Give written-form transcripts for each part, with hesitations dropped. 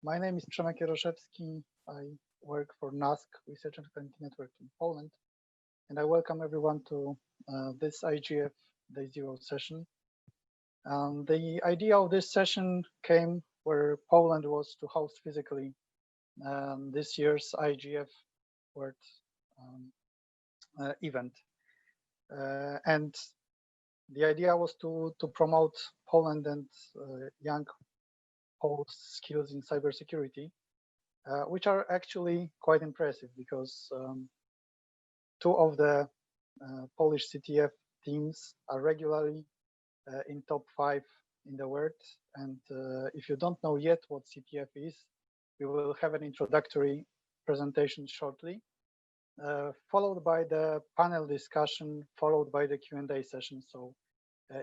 My name is Przemysław Jaroszewski. I work for NASK Research and Community Network in Poland, and I welcome everyone to this IGF Day Zero session. The idea of this session came where Poland was to host physically this year's IGF World event. And the idea was to promote Poland and young Poles' skills in cybersecurity, which are actually quite impressive because two of the Polish CTF teams are regularly in top 5 in the world. And if you don't know yet what CTF is, we will have an introductory presentation shortly, followed by the panel discussion, followed by the Q&A session. So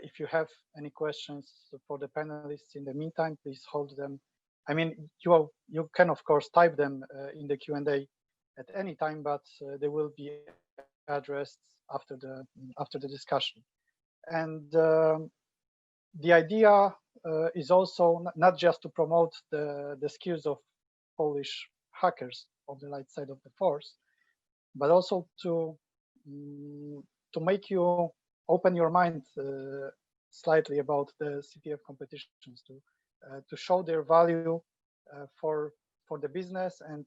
if you have any questions for the panelists in the meantime, please hold them. I mean, you can of course type them in the Q&A at any time, but they will be addressed after the discussion. And the idea is also not just to promote the skills of Polish hackers of the light side of the force, but also to make you open your mind slightly about the CTF competitions, to show their value for the business and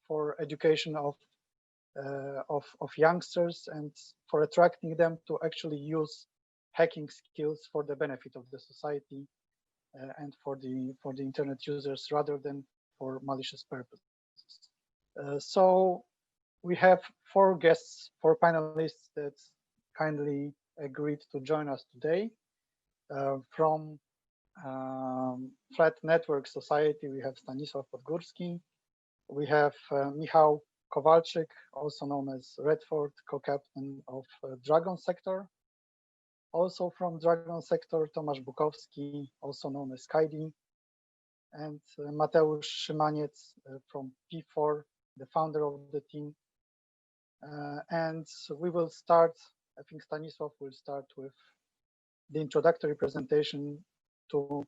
for education of youngsters, and for attracting them to actually use hacking skills for the benefit of the society and for the internet users rather than for malicious purposes. So we have 4 guests, 4 panelists that kindly agreed to join us today. From Threat Network Society, we have Stanisław Podgórski. We have Michał Kowalczyk, also known as Redford, co-captain of Dragon Sector. Also from Dragon Sector, Tomasz Bukowski, also known as Kaidi. And Mateusz Szymaniec from P4, the founder of the team. And we will start, I think Stanisław will start with the introductory presentation to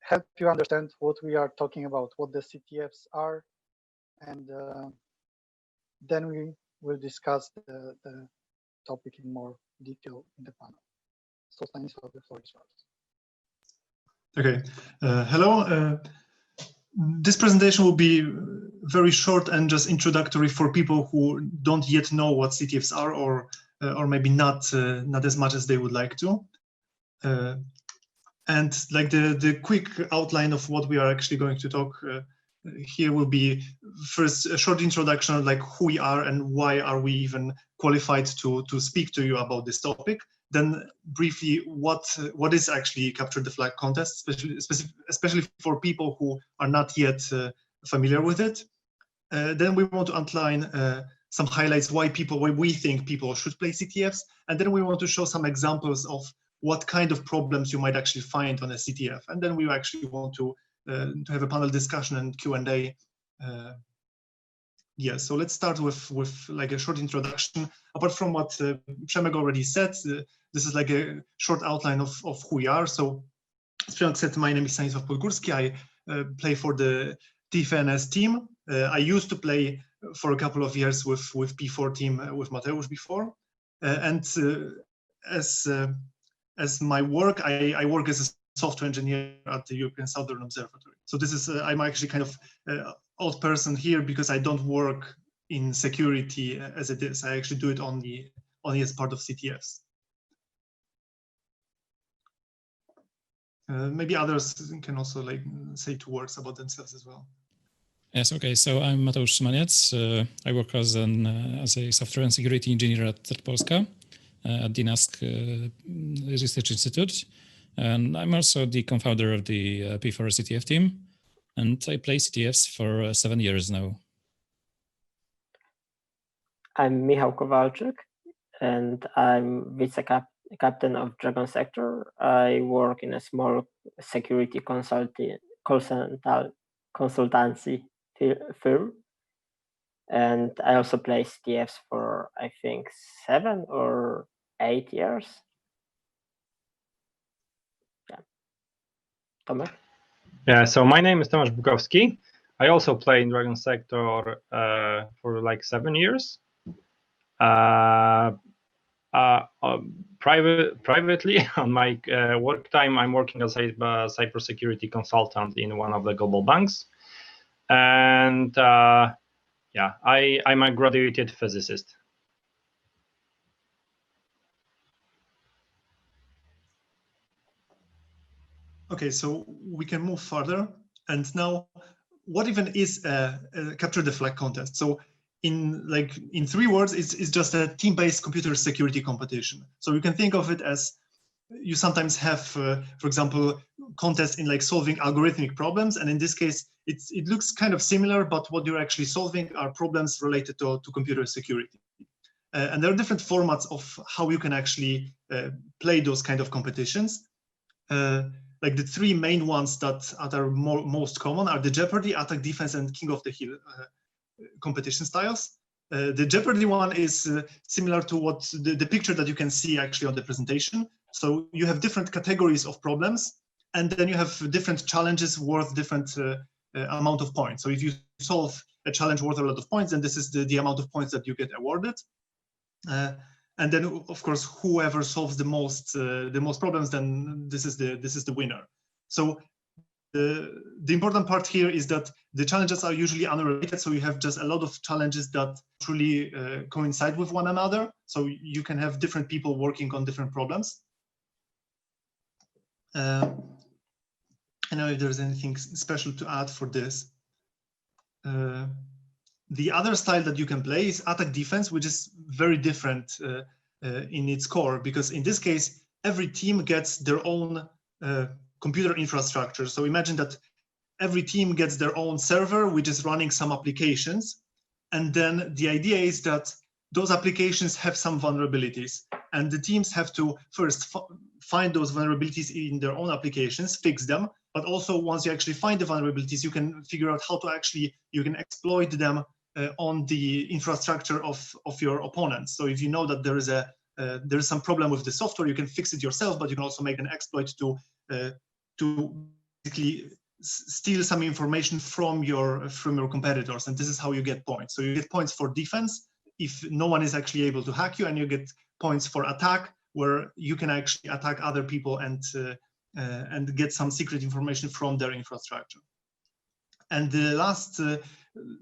help you understand what we are talking about, what the CTFs are, and then we will discuss the topic in more detail in the panel. So Stanisław, the floor is yours. Okay, hello. This presentation will be very short and just introductory for people who don't yet know what CTFs are, or maybe not as much as they would like to. And like the quick outline of what we are actually going to talk here will be first a short introduction, like who we are and why are we even qualified to speak to you about this topic. Then briefly, what is actually Capture the Flag contest, especially for people who are not yet familiar with it. Then we want to outline some highlights why we think people should play CTFs, and then we want to show some examples of what kind of problems you might actually find on a CTF, and then we actually want to have a panel discussion and Q&A. Yeah, so let's start with like a short introduction. Apart from what Przemek already said, this is like a short outline of who we are. So as Przemek said, my name is Stanisław Podgórski. I play for the TFNS team. I used to play for a couple of years with P4 team with Mateusz before. And as my work, I work as a software engineer at the European Southern Observatory. So this is, I'm actually kind of odd person here because I don't work in security as it is. I actually do it only as part of CTFs. Maybe others can also like say 2 words about themselves as well. Yes, okay. So I'm Mateusz Szymaniec. I work as a software and security engineer at CERT Polska at the NASK Research Institute. And I'm also the co-founder of the P4 CTF team. And I play CTFs for 7 years now. I'm Michał Kowalczyk, and I'm vice-captain of Dragon Sector. I work in a small security consultancy firm. And I also play CTFs for, I think, 7 or 8 years. Yeah. Tomasz? Yeah, so my name is Tomasz Bukowski. I also play in Dragon Sector for like 7 years. Privately, on my work time, I'm working as a cybersecurity consultant in one of the global banks. And yeah, I'm a graduated physicist. Okay, so we can move further. And now, what even is a capture the flag contest? So in 3 words, it's just a team-based computer security competition. So you can think of it as you sometimes have, for example, contests in like solving algorithmic problems. And in this case, it looks kind of similar, but what you're actually solving are problems related to computer security. And there are different formats of how you can actually play those kind of competitions. Like the 3 main ones that are most common are the Jeopardy, Attack, Defense, and King of the Hill competition styles. The Jeopardy one is similar to what the picture that you can see actually on the presentation. So you have different categories of problems, and then you have different challenges worth different amount of points. So if you solve a challenge worth a lot of points, then this is the amount of points that you get awarded. And then, of course, whoever solves the most problems, then this is the winner. So the important part here is that the challenges are usually unrelated. So you have just a lot of challenges that truly coincide with one another. So you can have different people working on different problems. I don't know if there's anything special to add for this. The other style that you can play is attack defense, which is very different in its core, because in this case, every team gets their own computer infrastructure. So imagine that every team gets their own server, which is running some applications. And then the idea is that those applications have some vulnerabilities, and the teams have to first find those vulnerabilities in their own applications, fix them. But also, once you actually find the vulnerabilities, you can figure out how to you can exploit them on the infrastructure of your opponents. So if you know that there is some problem with the software, you can fix it yourself, but you can also make an exploit to basically steal some information from your competitors, and this is how you get points. So you get points for defense if no one is actually able to hack you, and you get points for attack, where you can actually attack other people and get some secret information from their infrastructure. And the last,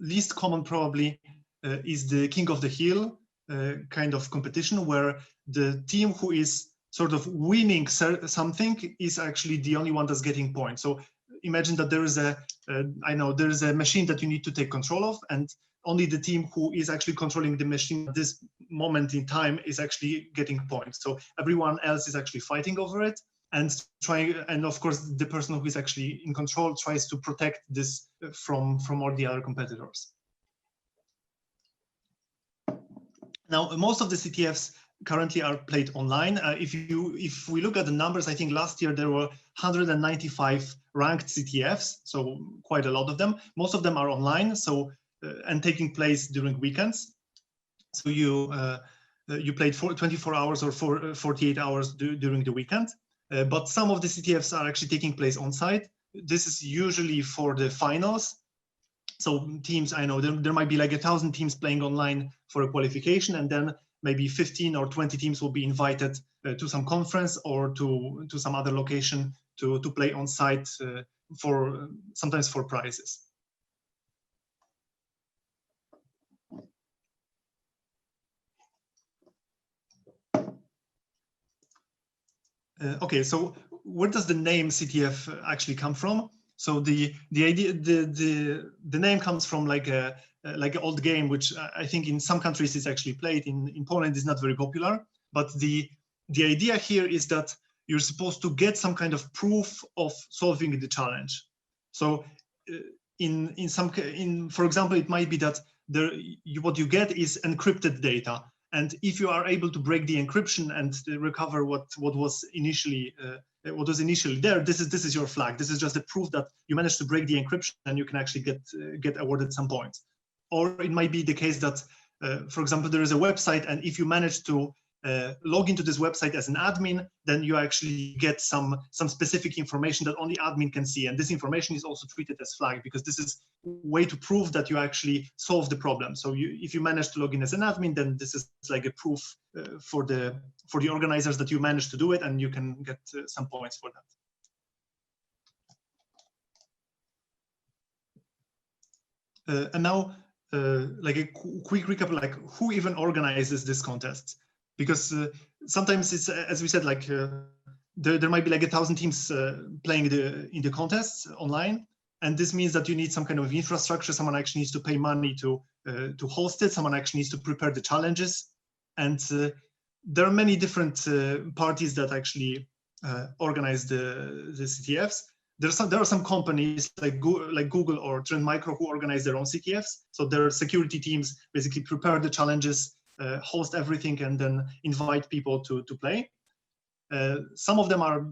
least common probably, is the King of the Hill kind of competition, where the team who is sort of winning something is actually the only one that's getting points. So imagine that there is a machine that you need to take control of, and only the team who is actually controlling the machine at this moment in time is actually getting points. So everyone else is actually fighting over it and of course the person who is actually in control tries to protect this from all the other competitors. Now, most of the CTFs currently are played online. If we look at the numbers, I think last year there were 195 ranked CTFs, so quite a lot of them. Most of them are online, so and taking place during weekends. So you played for 24 hours or 48 hours during the weekend. But some of the CTFs are actually taking place on site. This is usually for the finals. So teams, I know there might be like 1,000 teams playing online for a qualification, and then maybe 15 or 20 teams will be invited to some conference or to some other location to play on site sometimes for prizes. Okay, so where does the name CTF actually come from? So the idea, the name comes from like an old game, which I think in some countries is actually played. In Poland is not very popular. But the idea here is that you're supposed to get some kind of proof of solving the challenge. So for example, it might be that what you get is encrypted data. And if you are able to break the encryption and recover what was initially there, this is your flag. This is just a proof that you managed to break the encryption, and you can actually get awarded some points. Or it might be the case that, for example, there is a website, and if you manage to log into this website as an admin, then you actually get some specific information that only admin can see. And this information is also treated as flag, because this is a way to prove that you actually solve the problem. So if you manage to log in as an admin, then this is like a proof for the organizers that you managed to do it, and you can get some points for that. And now, like a quick recap, like who even organizes this contest? Because sometimes it's, as we said, like there might be like 1,000 teams playing in the contests online, and this means that you need some kind of infrastructure. Someone actually needs to pay money to host it. Someone actually needs to prepare the challenges, and there are many different parties that actually organize the CTFs. There are some companies like Google or Trend Micro who organize their own CTFs. So their security teams basically prepare the challenges, host everything, and then invite people to play. Some of them are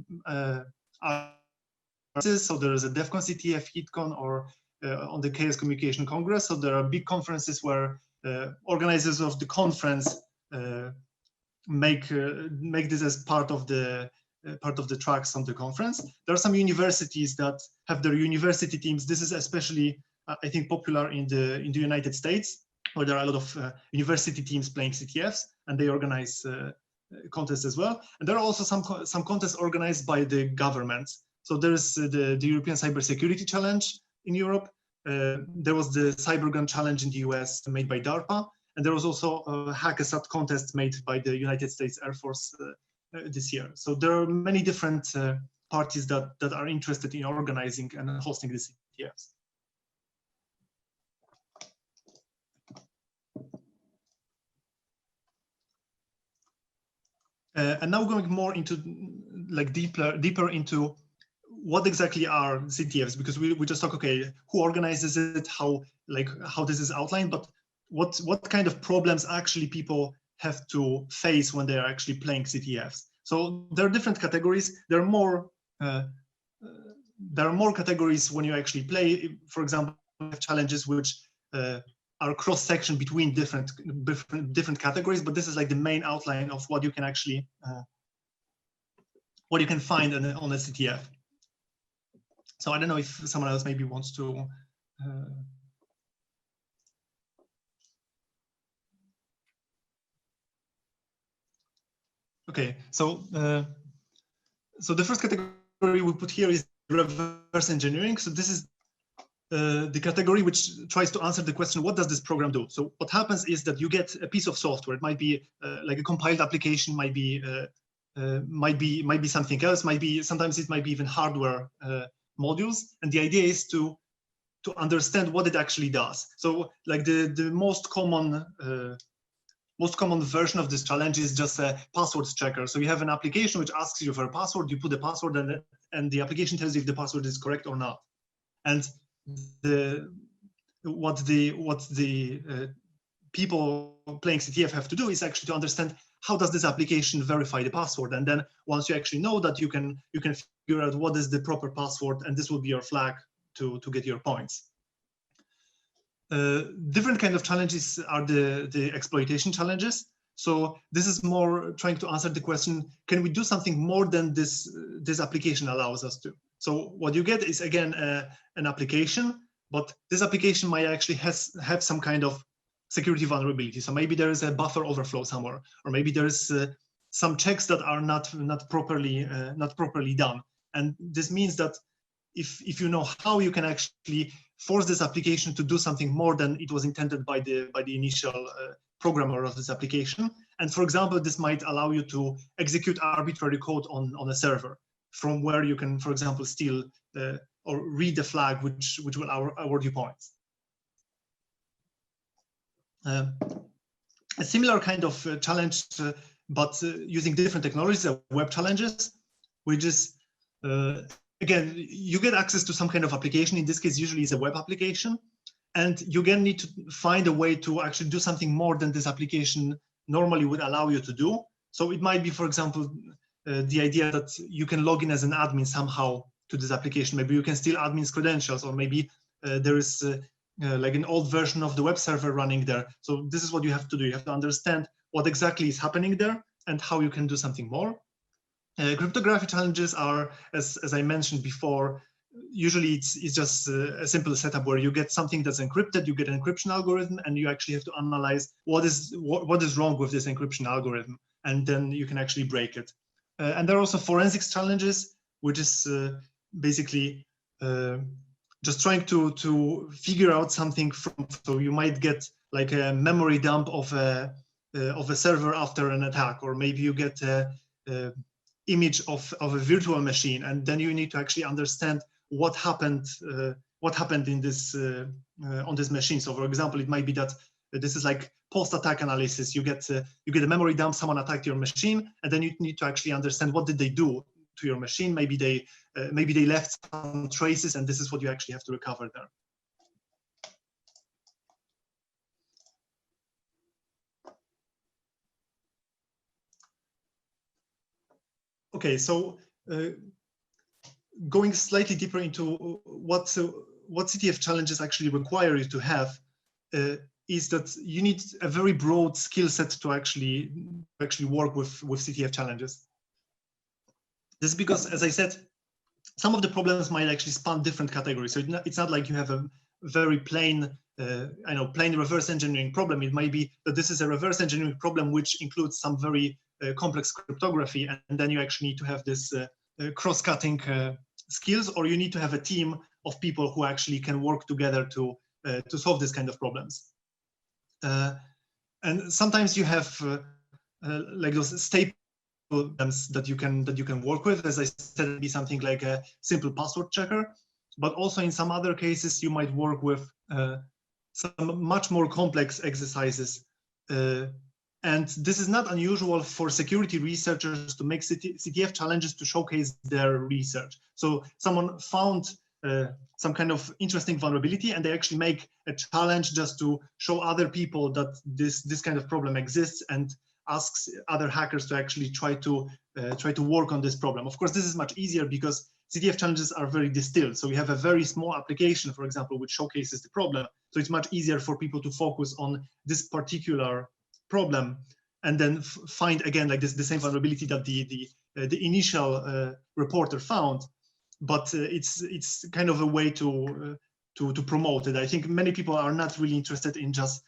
so there is a DEF CON CTF, HeatCon, or on the Chaos Communication Congress. So there are big conferences where organizers of the conference make this as part of the tracks on the conference. There are some universities that have their university teams. This is especially, I think, popular in the United States, where there are a lot of university teams playing CTFs, and they organize contests as well. And there are also some contests organized by the government. So there is the European Cybersecurity Challenge in Europe. There was the Cybergun Challenge in the US made by DARPA. And there was also a Hackasat contest made by the United States Air Force this year. So there are many different parties that are interested in organizing and hosting the CTFs. And now going more into like deeper into what exactly are CTFs, because we just talk, okay, who organizes it, how this is outlined, but what kind of problems actually people have to face when they are actually playing CTFs. So there are different categories. There are more categories when you actually play. For example, challenges which are cross-section between different categories, but this is like the main outline of what you can actually what you can find on a CTF. So I don't know if someone else maybe wants to. Okay, so the first category we put here is reverse engineering. So this is the category which tries to answer the question, what does this program do? So what happens is that you get a piece of software. It might be like a compiled application, might be something else, sometimes it might be even hardware modules. And the idea is to understand what it actually does. So like the most common version of this challenge is just a password checker. So you have an application which asks you for a password, you put the password, and the application tells you if the password is correct or not. And what the people playing CTF have to do is actually to understand how does this application verify the password. And then once you actually know that, you can figure out what is the proper password, and this will be your flag to get your points. Different kind of challenges are the exploitation challenges. So this is more trying to answer the question, can we do something more than this application allows us to? So what you get is, again, an application, but this application might actually have some kind of security vulnerability. So maybe there is a buffer overflow somewhere, or maybe there is some checks that are not properly done. And this means that if you know how, you can actually force this application to do something more than it was intended by the initial programmer of this application. And for example, this might allow you to execute arbitrary code on a server, from where you can, for example, steal or read the flag which will award you points. A similar kind of challenge, but using different technologies, are web challenges, which is, again, you get access to some kind of application. In this case, usually it's a web application. And you again need to find a way to actually do something more than this application normally would allow you to do. So it might be, for example, the idea that you can log in as an admin somehow to this application. Maybe you can steal admin's credentials, or maybe there is like an old version of the web server running there. So this is what you have to do. You have to understand what exactly is happening there, and how you can do something more. Cryptography challenges are, as I mentioned before, usually it's just a simple setup where you get something that's encrypted, you get an encryption algorithm, and you actually have to analyze what is wrong with this encryption algorithm, and then you can actually break it. And there are also forensics challenges, which is basically just trying to figure out something from. So you might get like a memory dump of a server after an attack, or maybe you get a image of a virtual machine, and then you need to actually understand what happened in this on this machine. So for example, it might be that this is like post-attack analysis. You get a memory dump, someone attacked your machine, and then you need to actually understand what did they do to your machine. Maybe they left some traces, and this is what you actually have to recover there. Okay, so going slightly deeper into what CTF challenges actually require you to have is that you need a very broad skill set to actually work with CTF challenges. This is because, as I said, some of the problems might actually span different categories. So it's not like you have a very plain plain reverse engineering problem. It might be that this is a reverse engineering problem which includes some very complex cryptography, and then you actually need to have this cross-cutting skills, or you need to have a team of people who actually can work together to solve this kind of problems. And sometimes you have like those staple problems that you can work with. As I said, it'd be something like a simple password checker, but also in some other cases you might work with some much more complex exercises. And this is not unusual for security researchers to make CTF challenges to showcase their research. So someone found some kind of interesting vulnerability, and they actually make a challenge just to show other people that this kind of problem exists, and asks other hackers to actually try to work on this problem. Of course, this is much easier because CTF challenges are very distilled. So we have a very small application, for example, which showcases the problem. So it's much easier for people to focus on this particular problem, and then find again like the same vulnerability that the initial reporter found. But it's kind of a way to promote it. I think many people are not really interested in just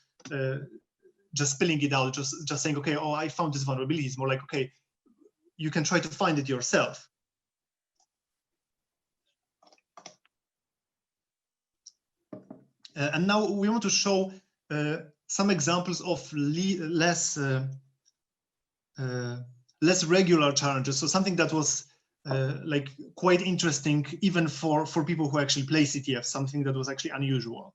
spilling it out, just saying, okay, oh, I found this vulnerability. It's more like, okay, you can try to find it yourself. And now we want to show some examples of less regular challenges. So something that was like quite interesting, even for people who actually play CTF, something that was actually unusual.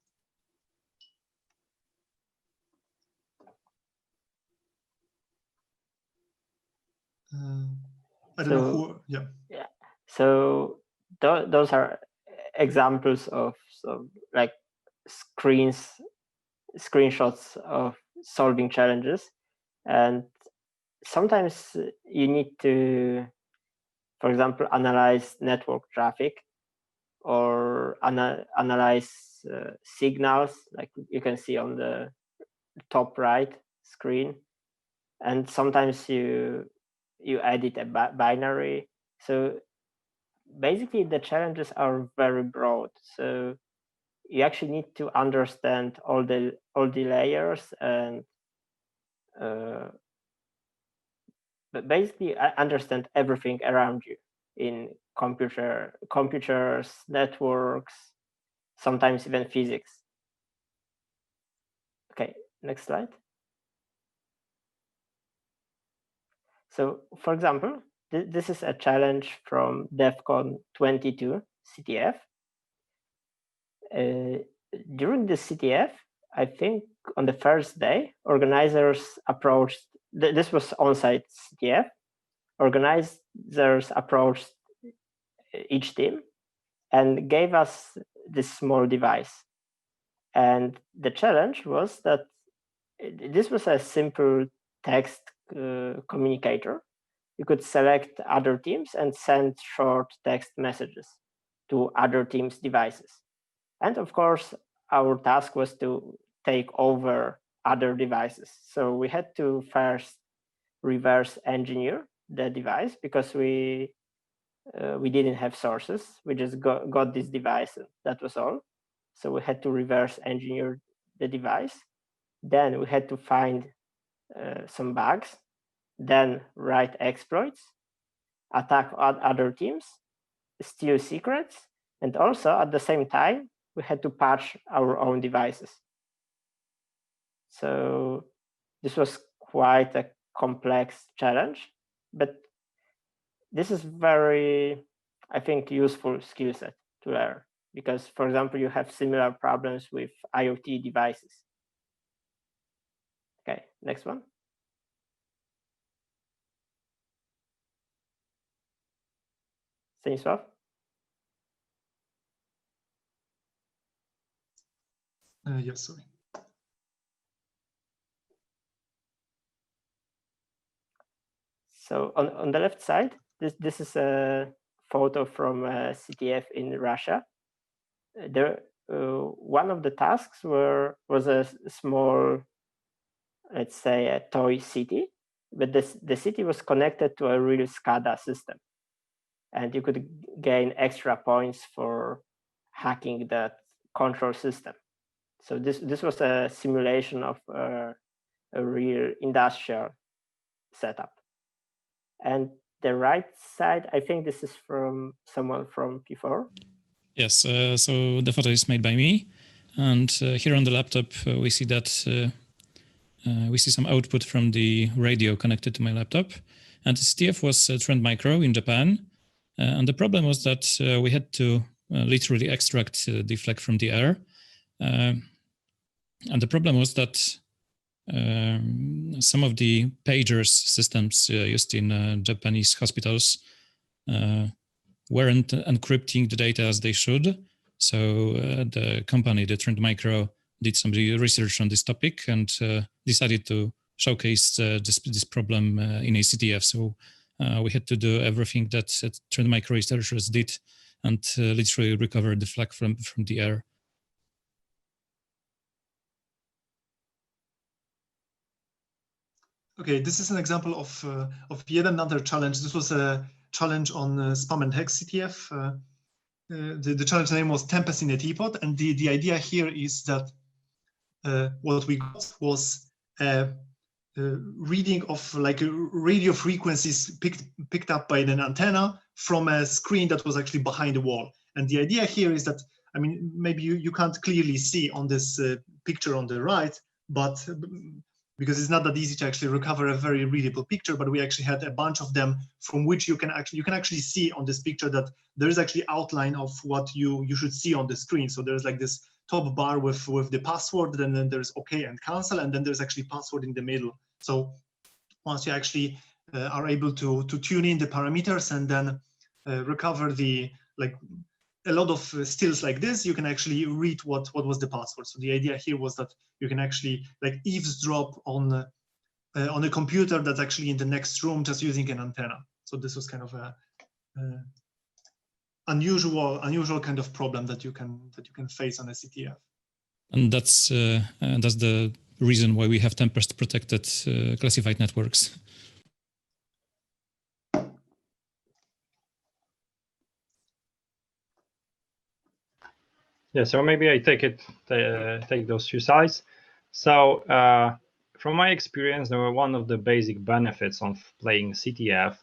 I don't know who, yeah. Yeah. So those are examples of like screenshots of solving challenges, and sometimes you need to, for example, analyze network traffic, or analyze signals, like you can see on the top right screen, and sometimes you edit a binary. So basically the challenges are very broad, so you actually need to understand all the layers, and but basically understand everything around you in computers, networks, sometimes even physics. Okay, next slide. So for example, this is a challenge from DEFCON 22 CTF. During the CTF, I think on the first day, organizers approached, this was on-site CTF, organizers approached each team and gave us this small device. And the challenge was that this was a simple text communicator. You could select other teams and send short text messages to other teams' devices. And of course, our task was to take over other devices. So we had to first reverse engineer the device because we didn't have sources. We just got this device, and that was all. So we had to reverse engineer the device. Then we had to find some bugs, then write exploits, attack other teams, steal secrets, and also at the same time, we had to patch our own devices. So this was quite a complex challenge, but this is very, I think, useful skill set to learn because, for example, you have similar problems with IoT devices. Okay, next one. Stanisław? Yes, sorry. So on the left side, this is a photo from a CTF in Russia. There, one of the tasks was a small, let's say, a toy city, but the city was connected to a real SCADA system, and you could gain extra points for hacking that control system. So this was a simulation of a real industrial setup. And the right side, I think this is from someone from P4. Yes, so the photo is made by me. And here on the laptop, we see that we see some output from the radio connected to my laptop. And the CTF was Trend Micro in Japan. And the problem was that we had to literally extract the flag from the air. And the problem was that some of the pagers systems used in Japanese hospitals weren't encrypting the data as they should. So the company, the Trend Micro, did some research on this topic and decided to showcase this problem in a CTF. So we had to do everything that Trend Micro researchers did and literally recover the flag from the air. Okay, this is an example of yet another challenge. This was a challenge on spam and hex CTF. The challenge name was Tempest in a Teapot, and the idea here is that what we got was a reading of like radio frequencies picked up by an antenna from a screen that was actually behind the wall. And the idea here is that, I mean, maybe you can't clearly see on this picture on the right, but because it's not that easy to actually recover a very readable picture, but we actually had a bunch of them from which you can actually see on this picture that there is actually outline of what you should see on the screen. So there's like this top bar with the password, and then there's OK and cancel, and then there's actually password in the middle. So once you actually are able to tune in the parameters and then recover the a lot of stills like this, you can actually read what was the password. So the idea here was that you can actually like eavesdrop on a computer that's actually in the next room just using an antenna. So this was kind of a unusual kind of problem that you can face on a CTF. And that's the reason why we have Tempest protected classified networks. Yeah, so maybe I take those two sides. So from my experience, one of the basic benefits of playing CTF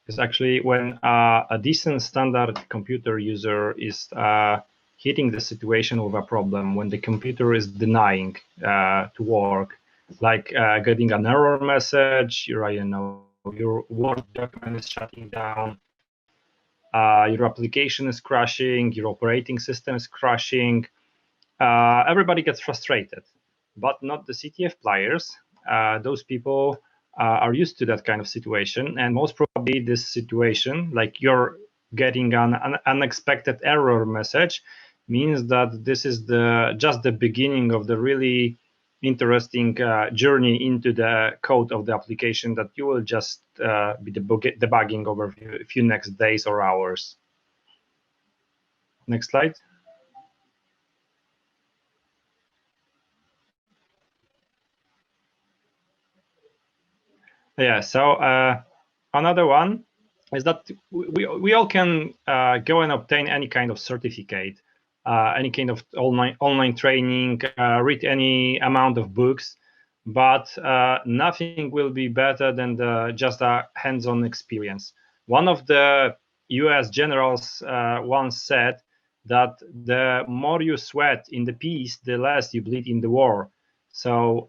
is actually when a decent standard computer user is hitting the situation with a problem, when the computer is denying to work, like getting an error message, your Word document is shutting down, your application is crashing, your operating system is crashing. Everybody gets frustrated, but not the CTF players. Those people are used to that kind of situation, and most probably this situation, like you're getting an unexpected error message, means that this is just the beginning of the really interesting journey into the code of the application that you will just be debugging over a few next days or hours. Next slide. Yeah, so another one is that we all can go and obtain any kind of certificate, any kind of online training, read any amount of books, but nothing will be better than just a hands-on experience. One of the US generals once said that the more you sweat in the peace, the less you bleed in the war. So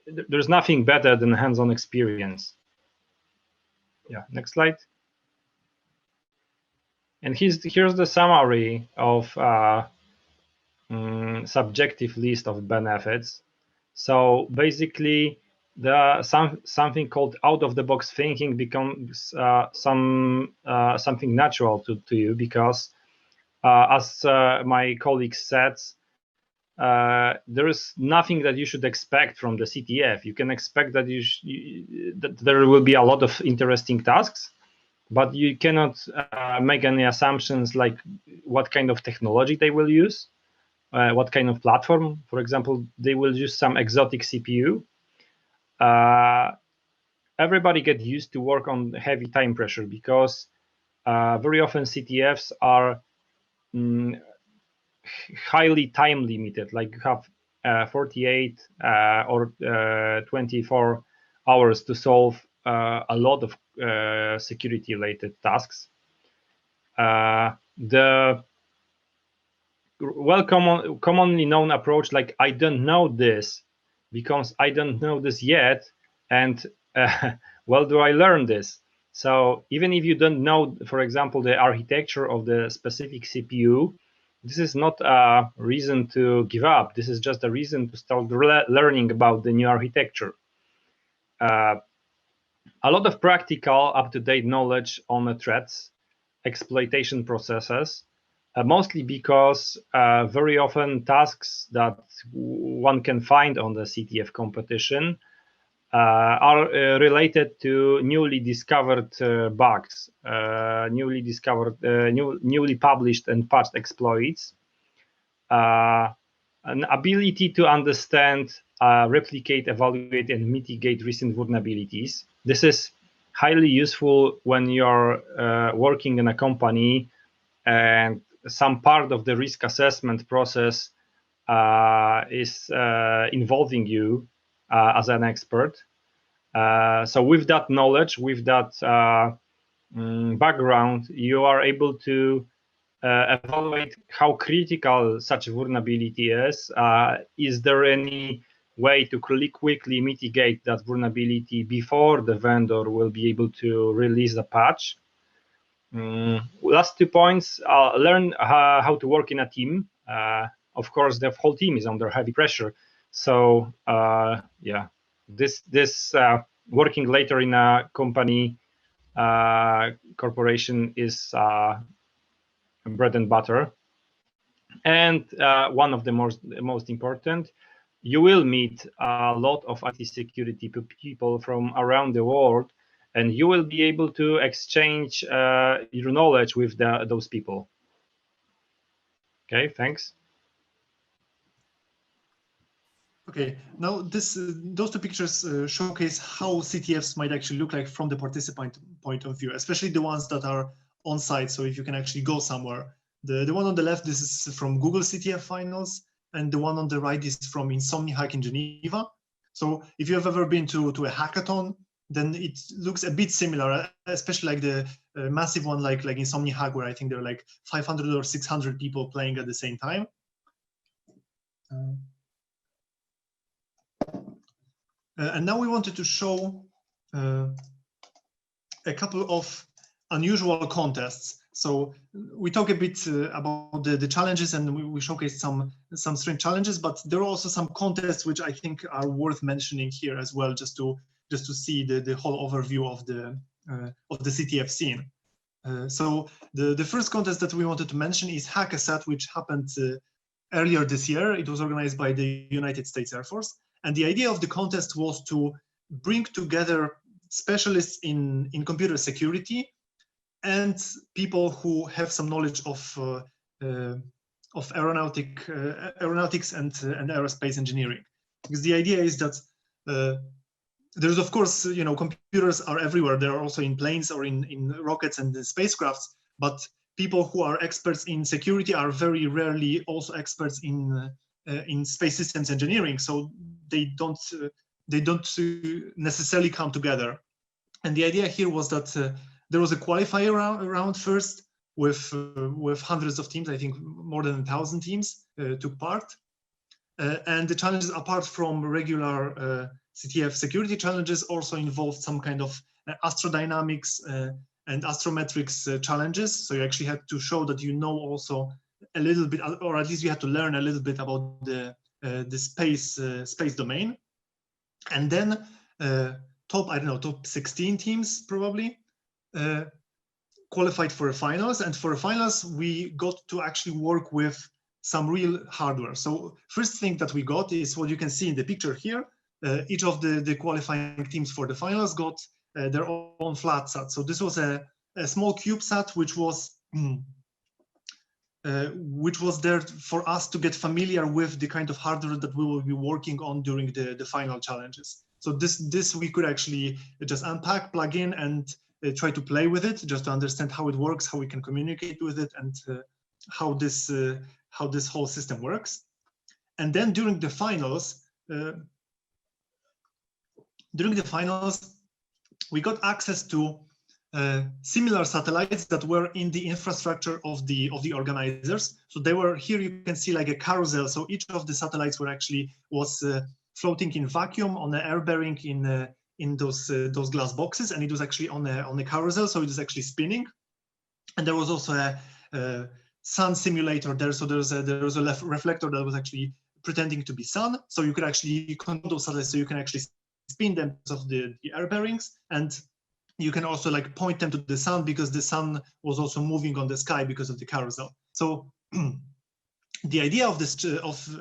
there's nothing better than hands-on experience. Yeah, next slide. And here's the summary of subjective list of benefits. So basically, something called out-of-the-box thinking becomes something natural to you, because as my colleague said, there is nothing that you should expect from the CTF. You can expect that that there will be a lot of interesting tasks, but you cannot make any assumptions like what kind of technology they will use, what kind of platform. For example, they will use some exotic CPU. Everybody get used to work on heavy time pressure, because very often CTFs are highly time limited, like you have 48 or 24 hours to solve a lot of security related tasks. The commonly known approach, like I don't know this because I don't know this yet, and well, do I learn this? So even if you don't know, for example, the architecture of the specific CPU, this is not a reason to give up. This is just a reason to start learning about the new architecture. A lot of practical, up-to-date knowledge on the threats, exploitation processes, mostly because very often tasks that one can find on the CTF competition are related to newly discovered bugs, newly published and patched exploits, an ability to understand, replicate, evaluate, and mitigate recent vulnerabilities. This is highly useful when you're working in a company and some part of the risk assessment process is involving you as an expert. So with that knowledge, with that background, you are able to evaluate how critical such vulnerability is. Is there any way to quickly mitigate that vulnerability before the vendor will be able to release a patch? Last 2 points, learn how to work in a team. Of course, the whole team is under heavy pressure. So yeah, this working later in a company, corporation is bread and butter. And one of the most important, you will meet a lot of IT security people from around the world, and you will be able to exchange your knowledge with those people. Okay, thanks. Okay, now those two pictures showcase how CTFs might actually look like from the participant point of view, especially the ones that are on site. So if you can actually go somewhere. The one on the left, this is from Google CTF finals, and the one on the right is from Insomnihack in Geneva. So if you have ever been to a hackathon, then it looks a bit similar, especially like the massive one like Insomnihack, where I think there are like 500 or 600 people playing at the same time. And now we wanted to show a couple of unusual contests. So we talk a bit about the challenges, and we showcase some strange challenges, but there are also some contests which I think are worth mentioning here as well, just to see the whole overview of the CTF scene. So the first contest that we wanted to mention is Hackasat, which happened earlier this year. It was organized by the United States Air Force. And the idea of the contest was to bring together specialists in computer security and people who have some knowledge of aeronautics and aerospace engineering. Because the idea is that there's of course, computers are everywhere. They're also in planes or in rockets and the spacecrafts, but people who are experts in security are very rarely also experts in space systems engineering. So they don't necessarily come together. And the idea here was that there was a qualifier round first with hundreds of teams. I think more than 1,000 teams took part. And the challenges, apart from regular CTF security challenges, also involved some kind of astrodynamics and astrometrics challenges. So you actually had to show that you know also a little bit, or at least you had to learn a little bit about the space domain. And then top 16 teams probably qualified for the finals. And for the finals, we got to actually work with some real hardware. So first thing that we got is what you can see in the picture here. Each of the qualifying teams for the finals got their own flat sat. So this was a small CubeSat, which was there for us to get familiar with the kind of hardware that we will be working on during the final challenges. So this we could actually just unpack, plug in, and try to play with it, just to understand how it works, how we can communicate with it, and how this whole system works. And then during the finals, we got access to similar satellites that were in the infrastructure of the organizers. So they were, here you can see like a carousel. So each of the satellites was floating in vacuum on an air bearing in those glass boxes, and it was actually on a carousel, so it was actually spinning. And there was also a sun simulator there. So there was a reflector that was actually pretending to be sun. So you could actually control those satellites, so you can actually spin them of the air bearings, and you can also like point them to the sun, because the sun was also moving on the sky because of the carousel. So the idea of this,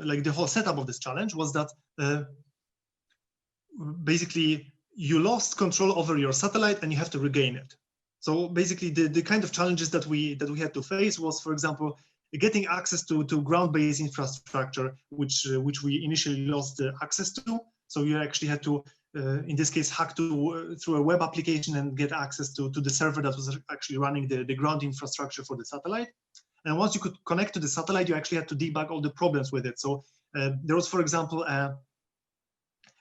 like the whole setup of this challenge was that basically you lost control over your satellite and you have to regain it. So basically the kind of challenges that we had to face was, for example, getting access to ground-based infrastructure, which we initially lost access to. So you actually had to, in this case, hack through a web application and get access to the server that was actually running the ground infrastructure for the satellite. And once you could connect to the satellite, you actually had to debug all the problems with it. So there was, for example, a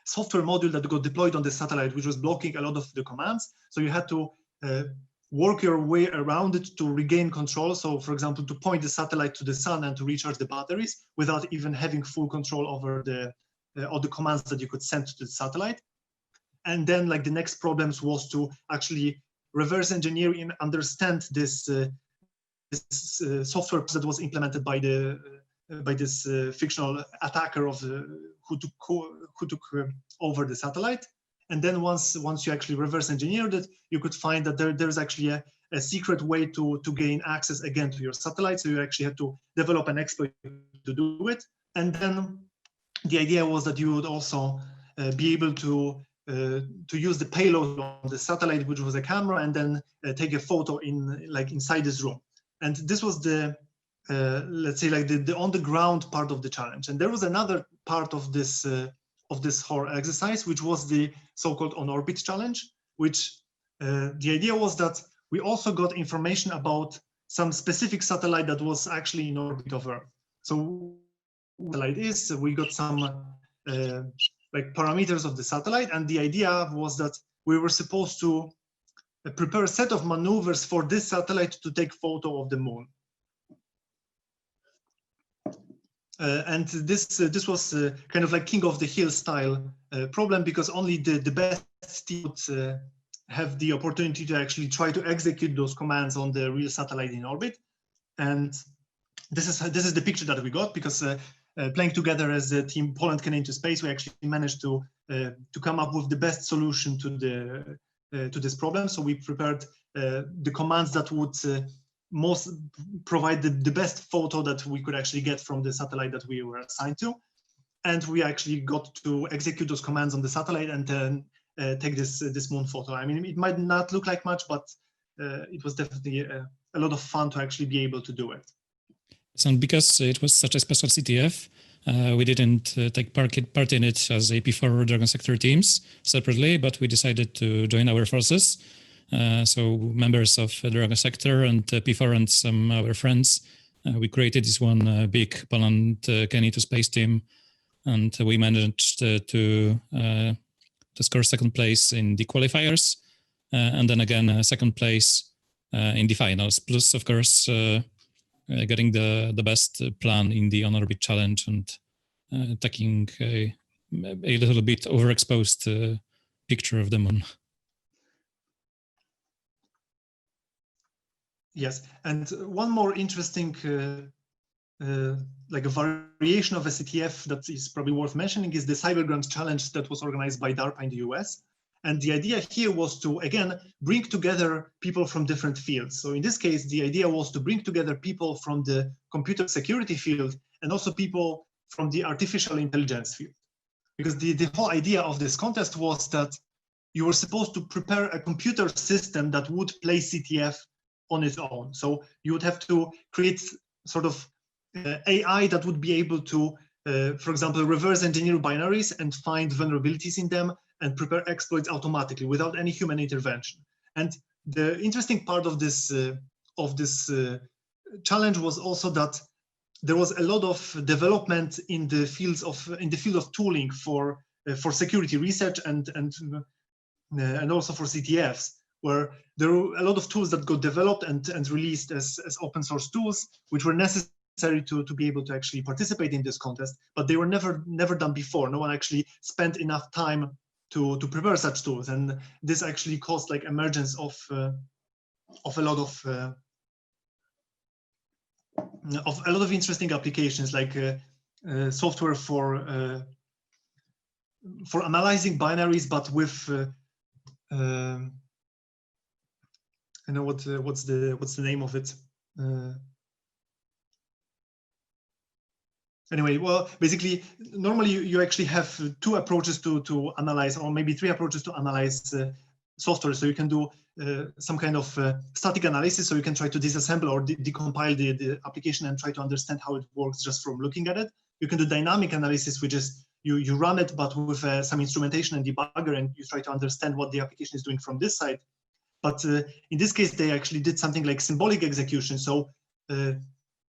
software module that got deployed on the satellite, which was blocking a lot of the commands. So you had to work your way around it to regain control. So, for example, to point the satellite to the sun and to recharge the batteries without even having full control over all the commands that you could send to the satellite. And then, like, the next problems was to actually reverse engineer and understand this software that was implemented by this fictional attacker who took over the satellite. And then once you actually reverse engineered it, you could find that there's actually a secret way to gain access again to your satellite. So you actually had to develop an exploit to do it. And then the idea was that you would also be able to use the payload on the satellite, which was a camera, and then take a photo inside this room. And this was the let's say, like the on the ground part of the challenge. And there was another part of this whole exercise, which was the so-called on orbit challenge, which the idea was that we also got information about some specific satellite that was actually in orbit of Earth. So satellite is, we got some like parameters of the satellite, and the idea was that we were supposed to prepare a set of maneuvers for this satellite to take photo of the moon. And this was kind of like King of the Hill style problem, because only the best team would have the opportunity to actually try to execute those commands on the real satellite in orbit. And this is the picture that we got, because playing together as a team Poland Can Into Space, we actually managed to come up with the best solution to this problem. So we prepared the commands that would most provide the best photo that we could actually get from the satellite that we were assigned to. And we actually got to execute those commands on the satellite and then take this moon photo. I mean, it might not look like much, but it was definitely a lot of fun to actually be able to do it. So because it was such a special CTF, We didn't take part in it as a P4 Dragon Sector teams separately, but we decided to join our forces. So members of Dragon Sector and P4 and some of our friends, we created this one big Poland Kenny to space team, and we managed to score second place in the qualifiers, and then again second place in the finals. Plus, of course, getting the best plan in the on-orbit challenge and taking a little bit overexposed picture of the moon. Yes, and one more interesting like a variation of a CTF that is probably worth mentioning is the Cyberground Challenge that was organized by DARPA in the US. And the idea here was to, again, bring together people from different fields. So in this case, the idea was to bring together people from the computer security field and also people from the artificial intelligence field. Because the whole idea of this contest was that you were supposed to prepare a computer system that would play CTF on its own. So you would have to create sort of AI that would be able to, for example, reverse engineer binaries and find vulnerabilities in them and prepare exploits automatically without any human intervention. And the interesting part of this challenge was also that there was a lot of development in the field of tooling for security research and also for CTFs, where there were a lot of tools that got developed and released as open source tools, which were necessary to be able to actually participate in this contest, but they were never done before. No one actually spent enough time to prepare such tools, and this actually caused like emergence of a lot of interesting applications, like software for analyzing binaries, but with I know what's the name of it. Anyway, well, basically, normally you actually have two approaches to analyze, or maybe three approaches to analyze software. So you can do some kind of static analysis, so you can try to disassemble or decompile the application and try to understand how it works just from looking at it. You can do dynamic analysis, which is you run it, but with some instrumentation and debugger, and you try to understand what the application is doing from this side. But in this case, they actually did something like symbolic execution. So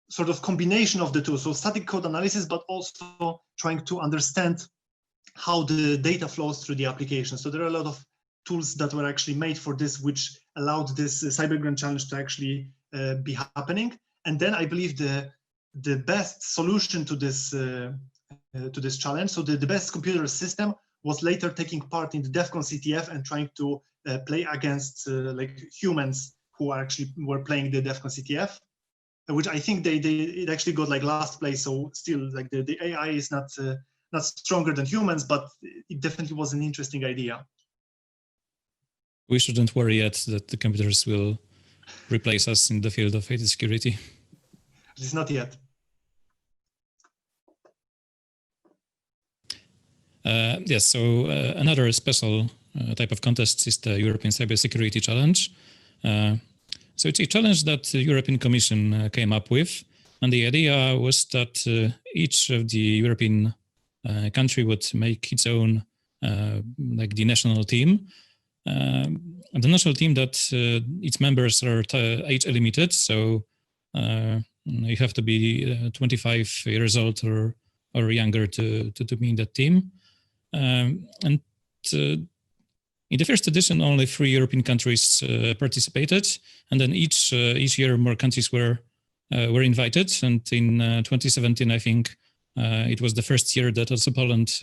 sort of combination of the two. So static code analysis, but also trying to understand how the data flows through the application. So there are a lot of tools that were actually made for this, which allowed this Cyberground Challenge to actually be happening. And then I believe the best solution to this challenge, so the best computer system, was later taking part in the DEF CON CTF and trying to play against like humans who were playing the DEF CON CTF, which I think it actually got like last place. So still, like the AI is not stronger than humans, but it definitely was an interesting idea. We shouldn't worry yet that the computers will replace us in the field of IT security. At least not yet. Yes, so another special type of contest is the European Cybersecurity Challenge. So it's a challenge that the European Commission came up with, and the idea was that each of the European country would make its own, like the national team. The national team that its members are age limited, so you have to be 25 years old or younger to be in that team. And in the first edition, only 3 European countries participated, and then each year more countries were invited. And in 2017, I think it was the first year that also Poland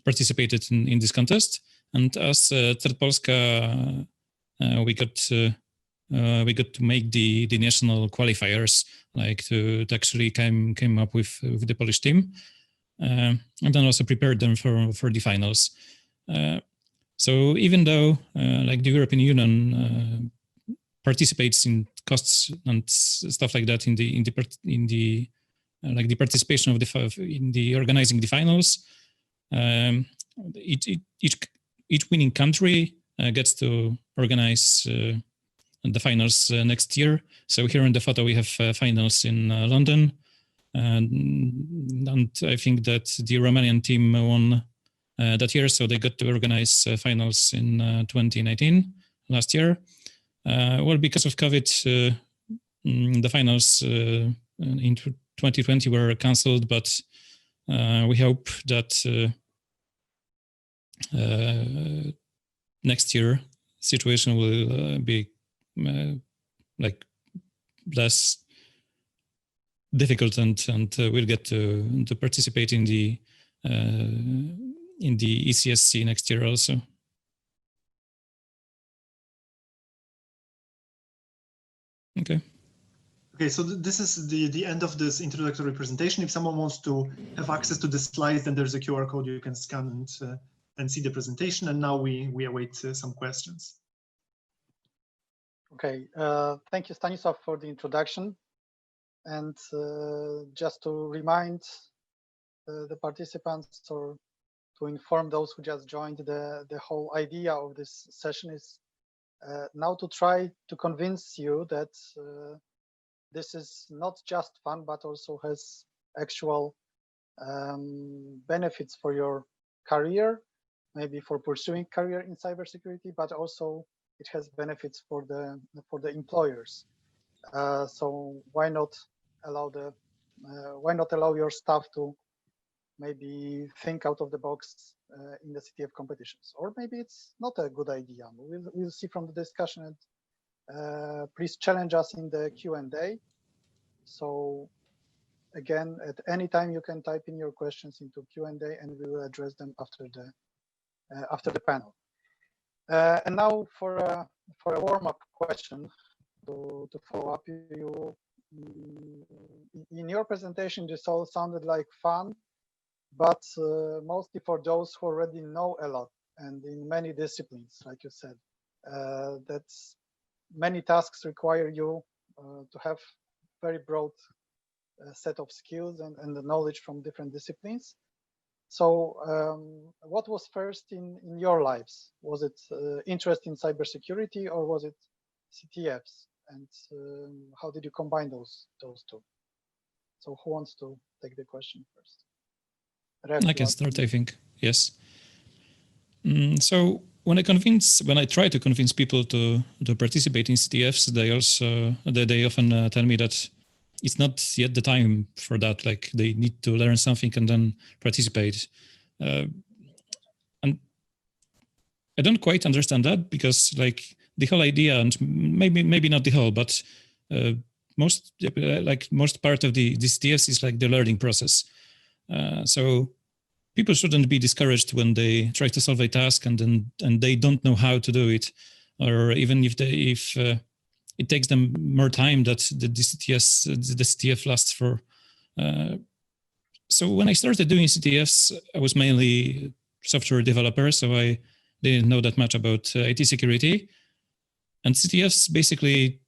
participated in this contest. And as CERT Polska, we got to make the national qualifiers, like to actually came up with the Polish team. And then also prepared them for the finals. So even though like the European Union participates in costs and stuff like that in the like the participation of in the organizing the finals, each winning country gets to organize the finals next year. So here in the photo we have finals in London. And I think that the Romanian team won that year, so they got to organize finals in 2019, last year. Well, because of COVID, the finals in 2020 were cancelled, but we hope that next year situation will be like less difficult, and we'll get to participate in the ECSC next year also. Okay. Okay, so this is the end of this introductory presentation. If someone wants to have access to the slides, then there's a QR code you can scan and see the presentation. And now we await some questions. Okay, thank you, Stanisław, for the introduction. And just to remind the participants, or to inform those who just joined, the whole idea of this session is now to try to convince you that this is not just fun, but also has actual benefits for your career, maybe for pursuing career in cybersecurity, but also it has benefits for the employers. So why not allow your staff to maybe think out of the box in the CTF competitions? Or maybe it's not a good idea. We'll see from the discussion. And please challenge us in the Q&A. So again, at any time you can type in your questions into Q&A, and we will address them after the panel. And now for a warm-up question to follow up. You in your presentation, this all sounded like fun, but mostly for those who already know a lot, and in many disciplines, like you said, that many tasks require you to have very broad set of skills and the knowledge from different disciplines. So what was first in your lives? Was it interest in cybersecurity, or was it CTFs? And how did you combine those two? So who wants to take the question first? I can start, I think. Yes. So when I try to convince people to participate in CTFs, they often tell me that it's not yet the time for that. Like, they need to learn something and then participate. And I don't quite understand that, because like the whole idea, and maybe not the whole, but most part of the CTFs is like the learning process. So people shouldn't be discouraged when they try to solve a task and they don't know how to do it, or even if it takes them more time that the CTF lasts for. So when I started doing CTFs, I was mainly software developer, so I didn't know that much about IT security. And CTFs basically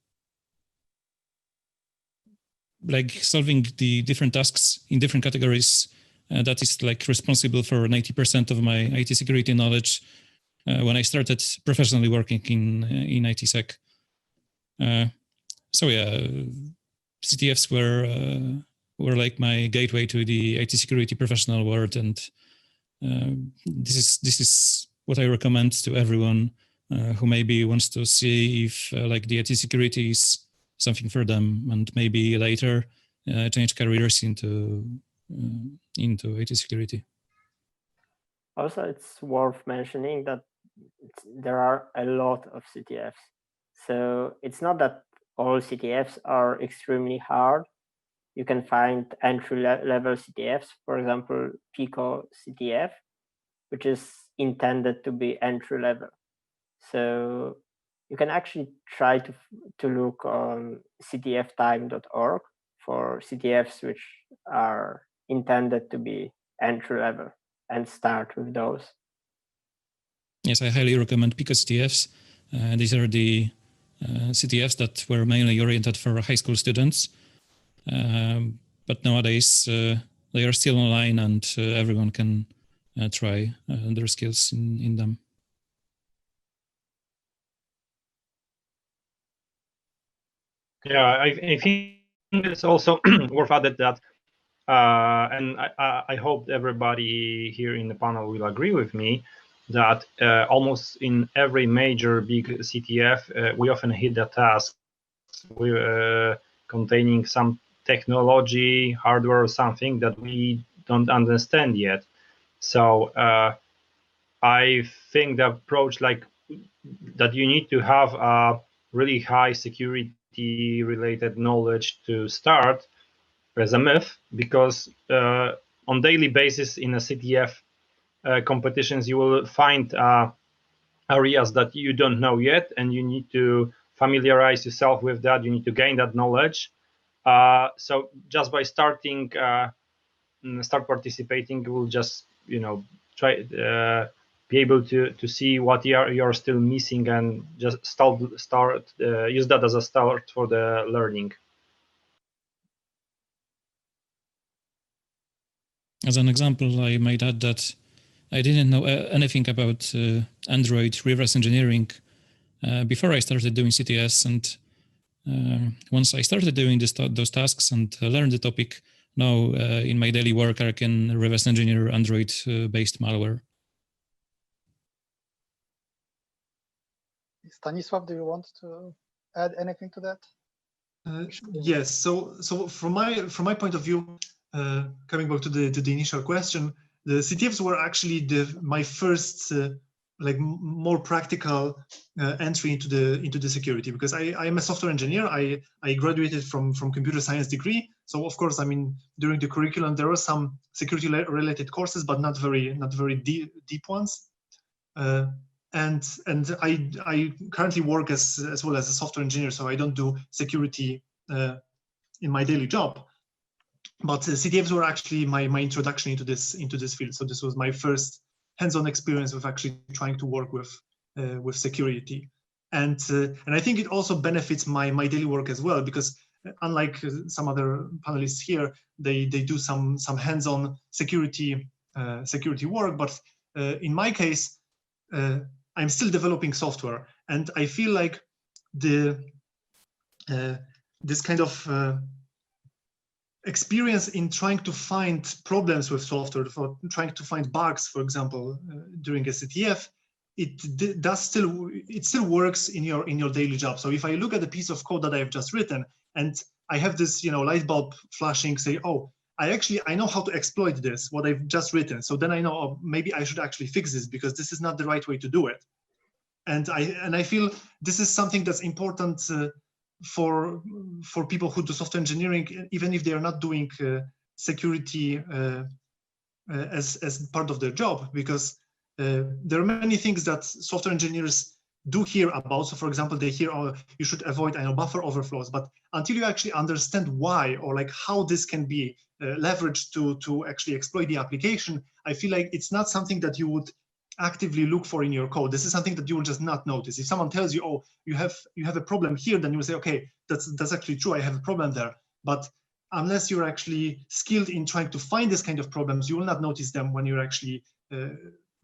like solving the different tasks in different categories. That is like responsible for 90% of my IT security knowledge when I started professionally working in IT sec. So yeah, CTFs were like my gateway to the IT security professional world, and this is what I recommend to everyone who maybe wants to see if like the IT security is something for them, and maybe later change careers into IT security. Also, it's worth mentioning that there are a lot of CTFs. So it's not that all CTFs are extremely hard. You can find entry-level CTFs, for example, Pico CTF, which is intended to be entry-level. So you can actually try to look on ctftime.org for CTFs which are intended to be entry-level, and start with those. Yes, I highly recommend Pico CTFs. These are the CTFs that were mainly oriented for high school students. But nowadays, they are still online, and everyone can try their skills in them. Yeah, I think it's also worth added that and I hope everybody here in the panel will agree with me that almost in every major big CTF, we often hit the tasks containing some technology, hardware, or something that we don't understand yet. So I think the approach like that you need to have a really high security related knowledge to start as a myth, because on daily basis in a CTF competitions, you will find areas that you don't know yet, and you need to familiarize yourself with that. You need to gain that knowledge. So just by starting, start participating, you will just try be able to see what you're still missing, and just start use that as a start for the learning. As an example, I might add that I didn't know anything about Android reverse engineering before I started doing CTS, and once I started doing those tasks and learned the topic, now in my daily work I can reverse engineer Android-based malware. Stanisław, do you want to add anything to that? Yes. So from my point of view, coming back to the initial question, the CTFs were actually my first like more practical entry into the security, because I am a software engineer. I graduated from computer science degree. So of course, I mean, during the curriculum there were some security related courses, but not very deep ones. And I currently work as well as a software engineer, so I don't do security in my daily job. But CTFs were actually my introduction into this field. So this was my first hands-on experience with actually trying to work with security, and I think it also benefits my daily work as well, because unlike some other panelists here, they do some hands-on security work. But in my case, I'm still developing software, and I feel like this kind of experience in trying to find problems with software, for trying to find bugs, for example, during a CTF, it still works in your daily job. So if I look at a piece of code that I've just written, and I have this light bulb flashing, say, oh, I know how to exploit this, what I've just written. So then I know, oh, maybe I should actually fix this, because this is not the right way to do it. And I feel this is something that's important for people who do software engineering, even if they are not doing security as part of their job, because there are many things that software engineers do hear about. So for example, they hear, oh, you should avoid buffer overflows, but until you actually understand why, or like how this can be leveraged to actually exploit the application, I feel like it's not something that you would actively look for in your code. This is something that you will just not notice. If someone tells you, oh, you have a problem here, then you will say, okay, that's actually true, I have a problem there. But unless you're actually skilled in trying to find this kind of problems, you will not notice them when you're actually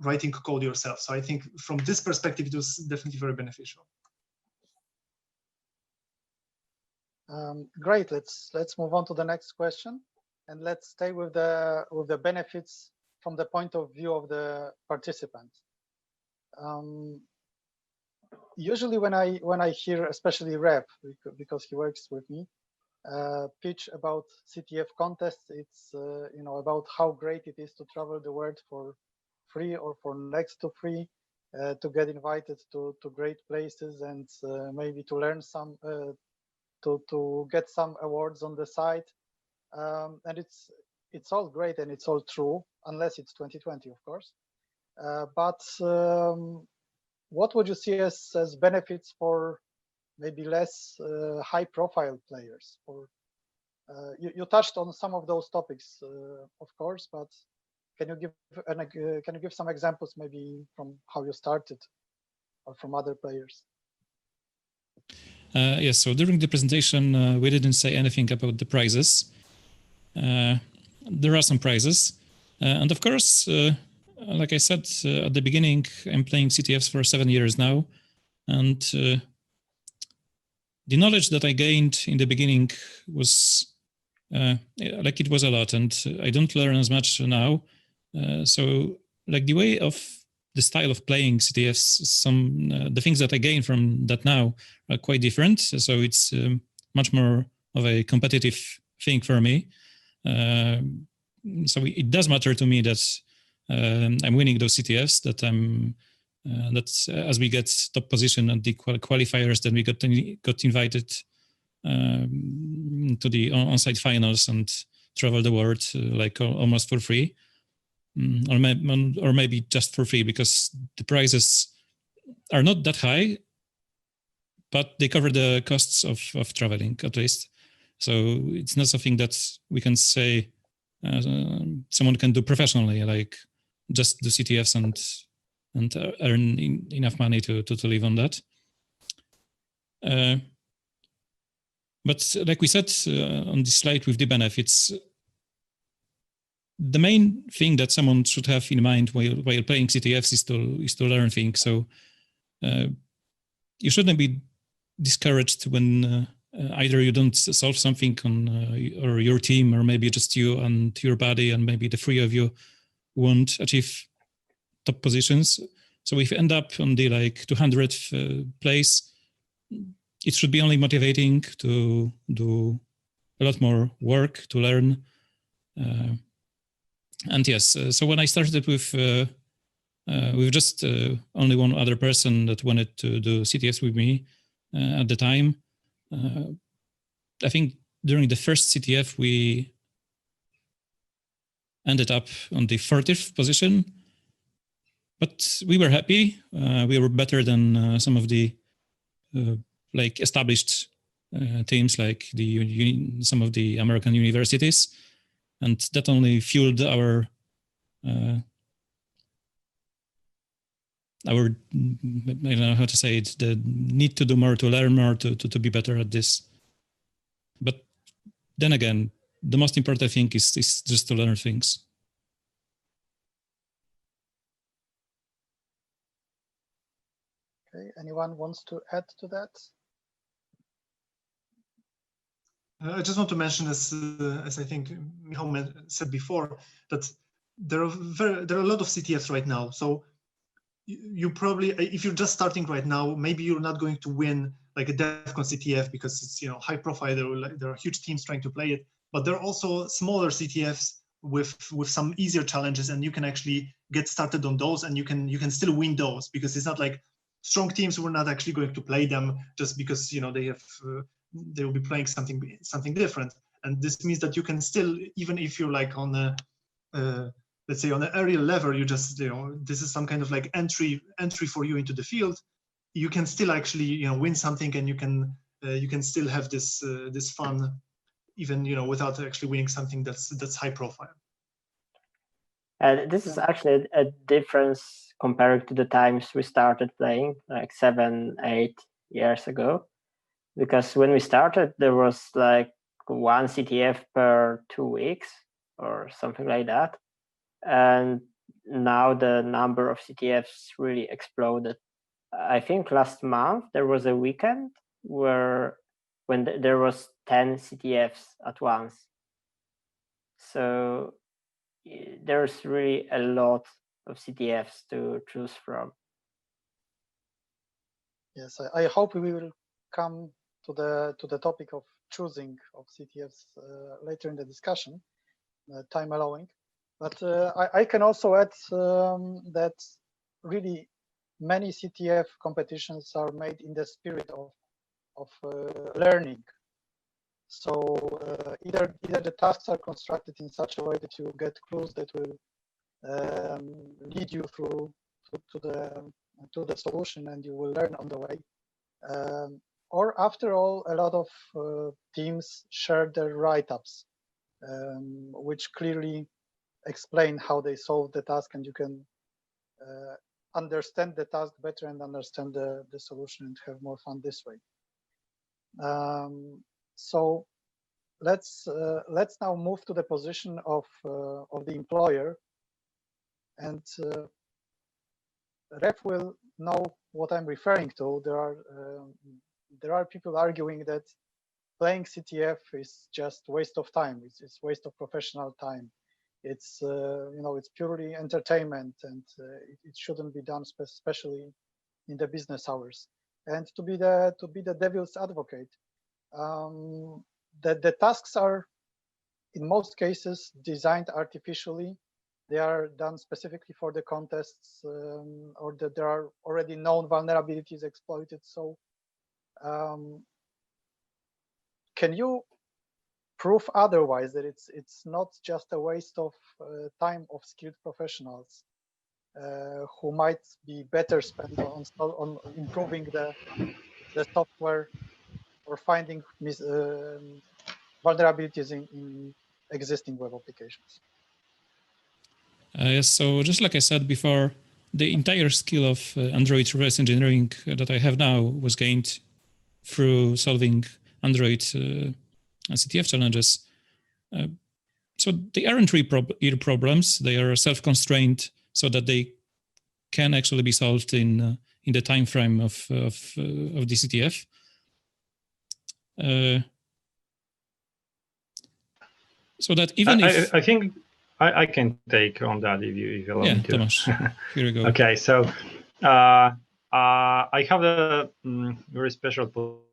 writing code yourself. So I think from this perspective, it was definitely very beneficial. Great. Let's move on to the next question, and let's stay with the benefits from the point of view of the participant. Usually when I hear, especially Rep, because he works with me, pitch about CTF contests, it's about how great it is to travel the world for free or for next to free, to get invited to great places, and maybe to learn some, to get some awards on the side, and it's all great and it's all true, unless it's 2020, of course. But what would you see as benefits for maybe less high-profile players? Or you touched on some of those topics, of course, but can you give some examples, maybe from how you started or from other players? Yes. So during the presentation, we didn't say anything about the prizes. There are some prizes, and of course, like I said at the beginning, I'm playing CTFs for 7 years now, and the knowledge that I gained in the beginning was like it was a lot, and I don't learn as much now. So like the way of the style of playing CTFs, the things that I gain from that now are quite different. So it's much more of a competitive thing for me. So it does matter to me that I'm winning those CTFs, that that as we get top position at the qualifiers, then we got invited to the on-site finals and travel the world like almost for free, or maybe just for free, because the prizes are not that high, but they cover the costs of traveling at least. So it's not something that we can say someone can do professionally, like just do CTFs and earn enough money to live on that. But like we said on this slide with the benefits, the main thing that someone should have in mind while playing CTFs is to learn things. So you shouldn't be discouraged when either you don't solve something on or your team, or maybe just you and your buddy, and maybe the three of you won't achieve top positions. So if you end up on the like 200th place, it should be only motivating to do a lot more work to learn. And yes, so when I started with just only one other person that wanted to do CTFs with me at the time, I think during the first CTF, we ended up on the 40th position, but we were happy. We were better than some of the like established teams, like some of the American universities, and that only fueled our I don't know how to say it, the need to do more, to learn more, to be better at this. But then again, the most important thing is just to learn things. Okay, anyone wants to add to that? I just want to mention, as I think Michał said before, that there are a lot of CTFs right now. So you probably, if you're just starting right now, maybe you're not going to win like a DEFCON CTF because it's high profile. There are huge teams trying to play it, but there are also smaller CTFs with some easier challenges, and you can actually get started on those, and you can still win those, because it's not like strong teams who are not actually going to play them just because they will be playing something different. And this means that you can still, even if you're like on a let's say on an earlier level, you just this is some kind of like entry for you into the field, you can still actually win something, and you can still have this fun even without actually winning something that's high profile. And this is actually a difference compared to the times we started playing, like 7-8 years ago. Because when we started, there was like one CTF per 2 weeks or something like that. And now the number of CTFs really exploded. I think last month there was a weekend when there was 10 CTFs at once. So there's really a lot of CTFs to choose from. Yes, I hope we will come to the topic of choosing of CTFs later in the discussion, time allowing. But I can also add that really many CTF competitions are made in the spirit of learning. So either the tasks are constructed in such a way that you get clues that will lead you through to the solution, and you will learn on the way. Or after all, a lot of teams share their write-ups, which clearly explain how they solve the task, and you can understand the task better and understand the solution and have more fun this way. So let's now move to the position of the employer, and Ref will know what I'm referring to. There are people arguing that playing CTF is just waste of time. It's waste of professional time. It's it's purely entertainment, and it shouldn't be done, especially in the business hours. And to be the devil's advocate, the tasks are in most cases designed artificially. They are done specifically for the contests, or that there are already known vulnerabilities exploited. So can you prove otherwise, that it's not just a waste of time of skilled professionals who might be better spent on improving the software or finding vulnerabilities in existing web applications? Yes, so just like I said before, the entire skill of Android reverse engineering that I have now was gained through solving Android CTF challenges. So they aren't real problems. They are self-constrained so that they can actually be solved in the time frame of the CTF. So that even if I think I can take on that if you allow me to. Tomasz, here you go. Okay, so I have a very special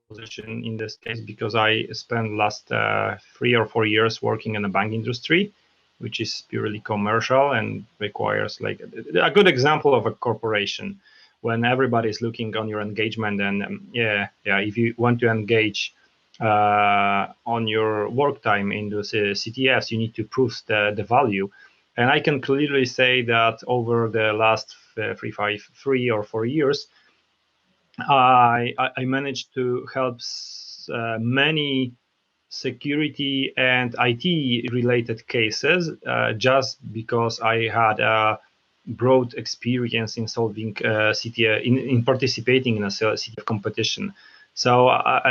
position in this case because I spent last 3 or 4 years working in the bank industry, which is purely commercial and requires like a good example of a corporation when everybody is looking on your engagement and if you want to engage on your work time in those CTFs, you need to prove the value. And I can clearly say that over the last 3 or 4 years, I managed to help many security and IT related cases just because I had a broad experience in solving CTF, in participating in a CTF competition. So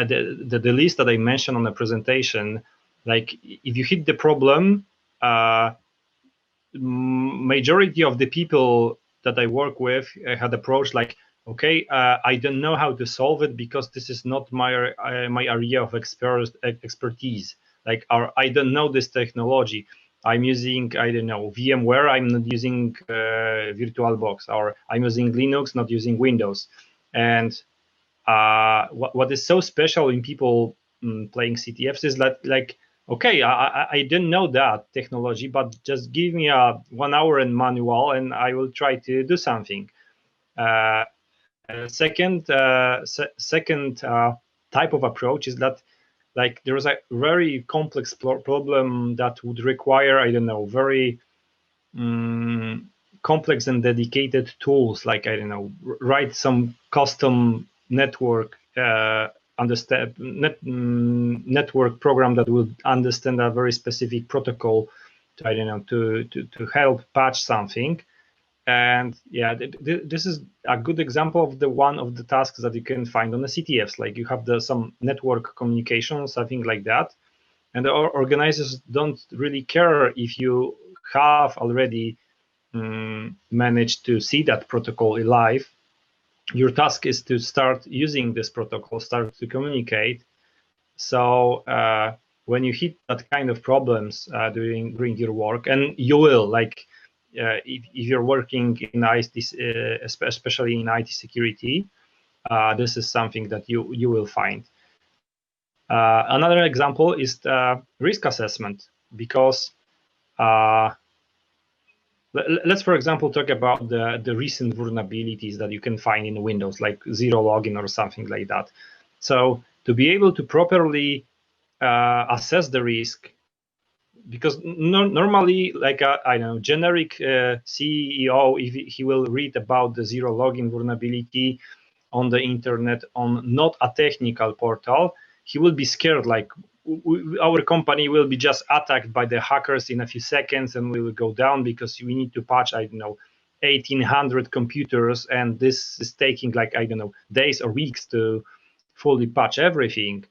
the list that I mentioned on the presentation, like if you hit the problem, majority of the people that I work with had approached like, okay, I don't know how to solve it because this is not my area of expertise. Like, I don't know this technology. I'm using, I don't know, VMware. I'm not using VirtualBox, or I'm using Linux, not using Windows. And what is so special in people playing CTFs is that, like, okay, I didn't know that technology, but just give me a 1 hour in manual and I will try to do something. Second type of approach is that, like, there is a very complex problem that would require, I don't know, very complex and dedicated tools, like, I don't know, write some custom network network program that will understand a very specific protocol to, I don't know, to help patch something. And yeah, this is a good example of one of the tasks that you can find on the CTFs. Like, you have some network communication, something like that, and the organizers don't really care if you have already managed to see that protocol live. Your task is to start using this protocol, start to communicate. So when you hit that kind of problems during your work, and you will, like, if you're working in IT, especially in IT security, this is something that you will find. Another example is the risk assessment, because let's, for example, talk about the recent vulnerabilities that you can find in Windows, like zero login or something like that. So to be able to properly assess the risk, because normally, like, I know, generic CEO, if he will read about the zero login vulnerability on the internet on not a technical portal, he will be scared, like, our company will be just attacked by the hackers in a few seconds and we will go down because we need to patch, I don't know, 1,800 computers, and this is taking, like, I don't know, days or weeks to fully patch everything.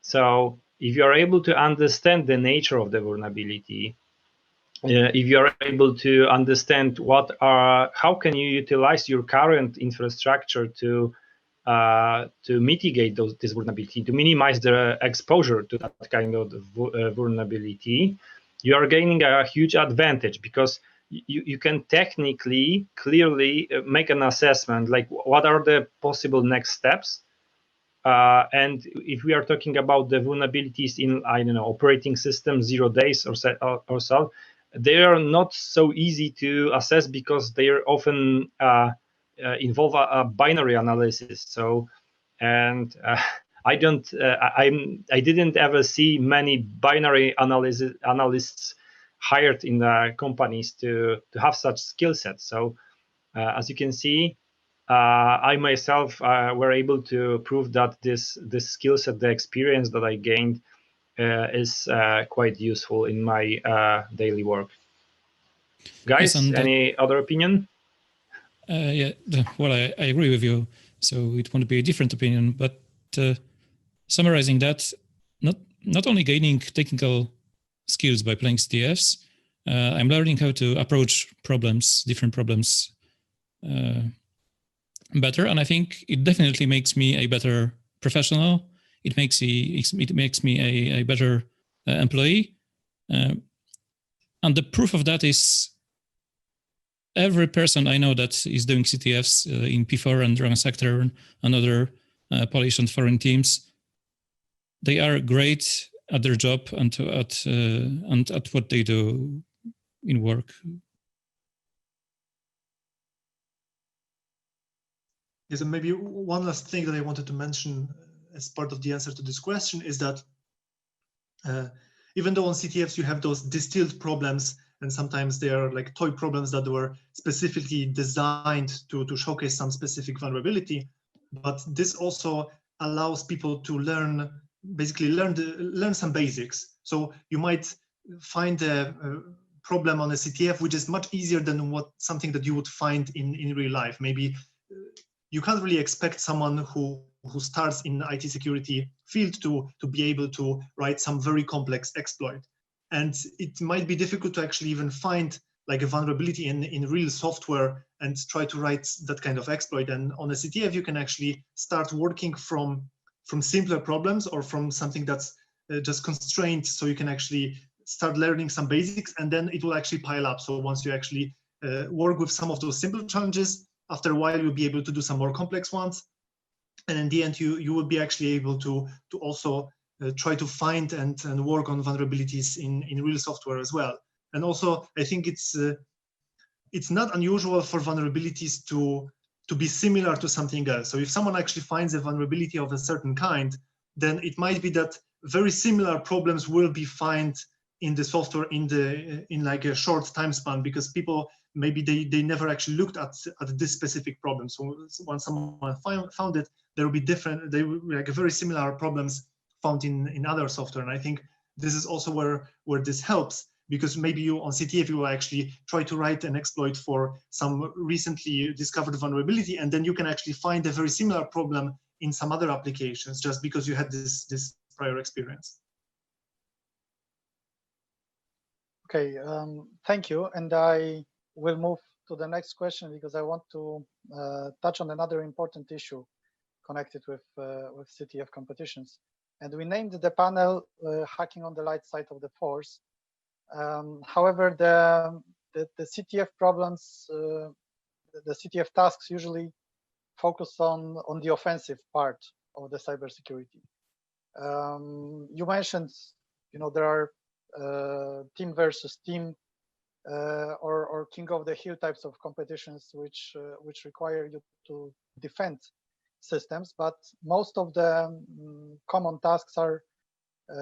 So if you are able to understand the nature of the vulnerability, if you are able to understand how can you utilize your current infrastructure to to mitigate this vulnerability, to minimize the exposure to that kind of vulnerability, you are gaining a huge advantage, because you can technically clearly make an assessment, like what are the possible next steps. And if we are talking about the vulnerabilities in, I don't know, operating systems, 0 days or so, they are not so easy to assess, because they are often involve a binary analysis. So, and I didn't ever see many binary analysts hired in the companies to have such skill sets. So, as you can see, I myself were able to prove that this skill set, the experience that I gained, is quite useful in my daily work. Guys, Yes, any other opinion? Yeah, well, I agree with you. So it won't be a different opinion, but summarizing that, not only gaining technical skills by playing CTFs, I'm learning how to approach problems, different problems, better. And I think it definitely makes me a better professional. It makes me a better employee. And the proof of that is every person I know that is doing CTFs in P4 and Drone Sector and other Polish and foreign teams, they are great at their job and at what they do in work. Yes, and maybe one last thing that I wanted to mention as part of the answer to this question is that even though on CTFs you have those distilled problems, and sometimes they are like toy problems that were specifically designed to showcase some specific vulnerability, but this also allows people to learn some basics. So you might find a problem on a CTF which is much easier than something that you would find in real life. Maybe you can't really expect someone who starts in the IT security field to be able to write some very complex exploit. And it might be difficult to actually even find like a vulnerability in real software and try to write that kind of exploit. And on a CTF, you can actually start working from simpler problems or from something that's just constrained. So you can actually start learning some basics, and then it will actually pile up. So once you actually work with some of those simple challenges, after a while, you'll be able to do some more complex ones. And in the end, you will be actually able to also try to find and work on vulnerabilities in real software as well. And also, I think it's not unusual for vulnerabilities to be similar to something else. So if someone actually finds a vulnerability of a certain kind, then it might be that very similar problems will be found in the software in like a short time span, because people maybe they never actually looked at this specific problem. So once someone found it, there will be different, they will be like very similar problems found in other software. And I think this is also where this helps, because maybe you on CTF you will actually try to write an exploit for some recently discovered vulnerability, and then you can actually find a very similar problem in some other applications just because you had this prior experience. Okay, thank you. And I will move to the next question because I want to touch on another important issue connected with CTF competitions. And we named the panel Hacking on the Light Side of the Force. However, the CTF problems, the CTF tasks usually focus on the offensive part of the cybersecurity. You mentioned, there are team versus team or king of the hill types of competitions which require you to defend systems, but most of the common tasks are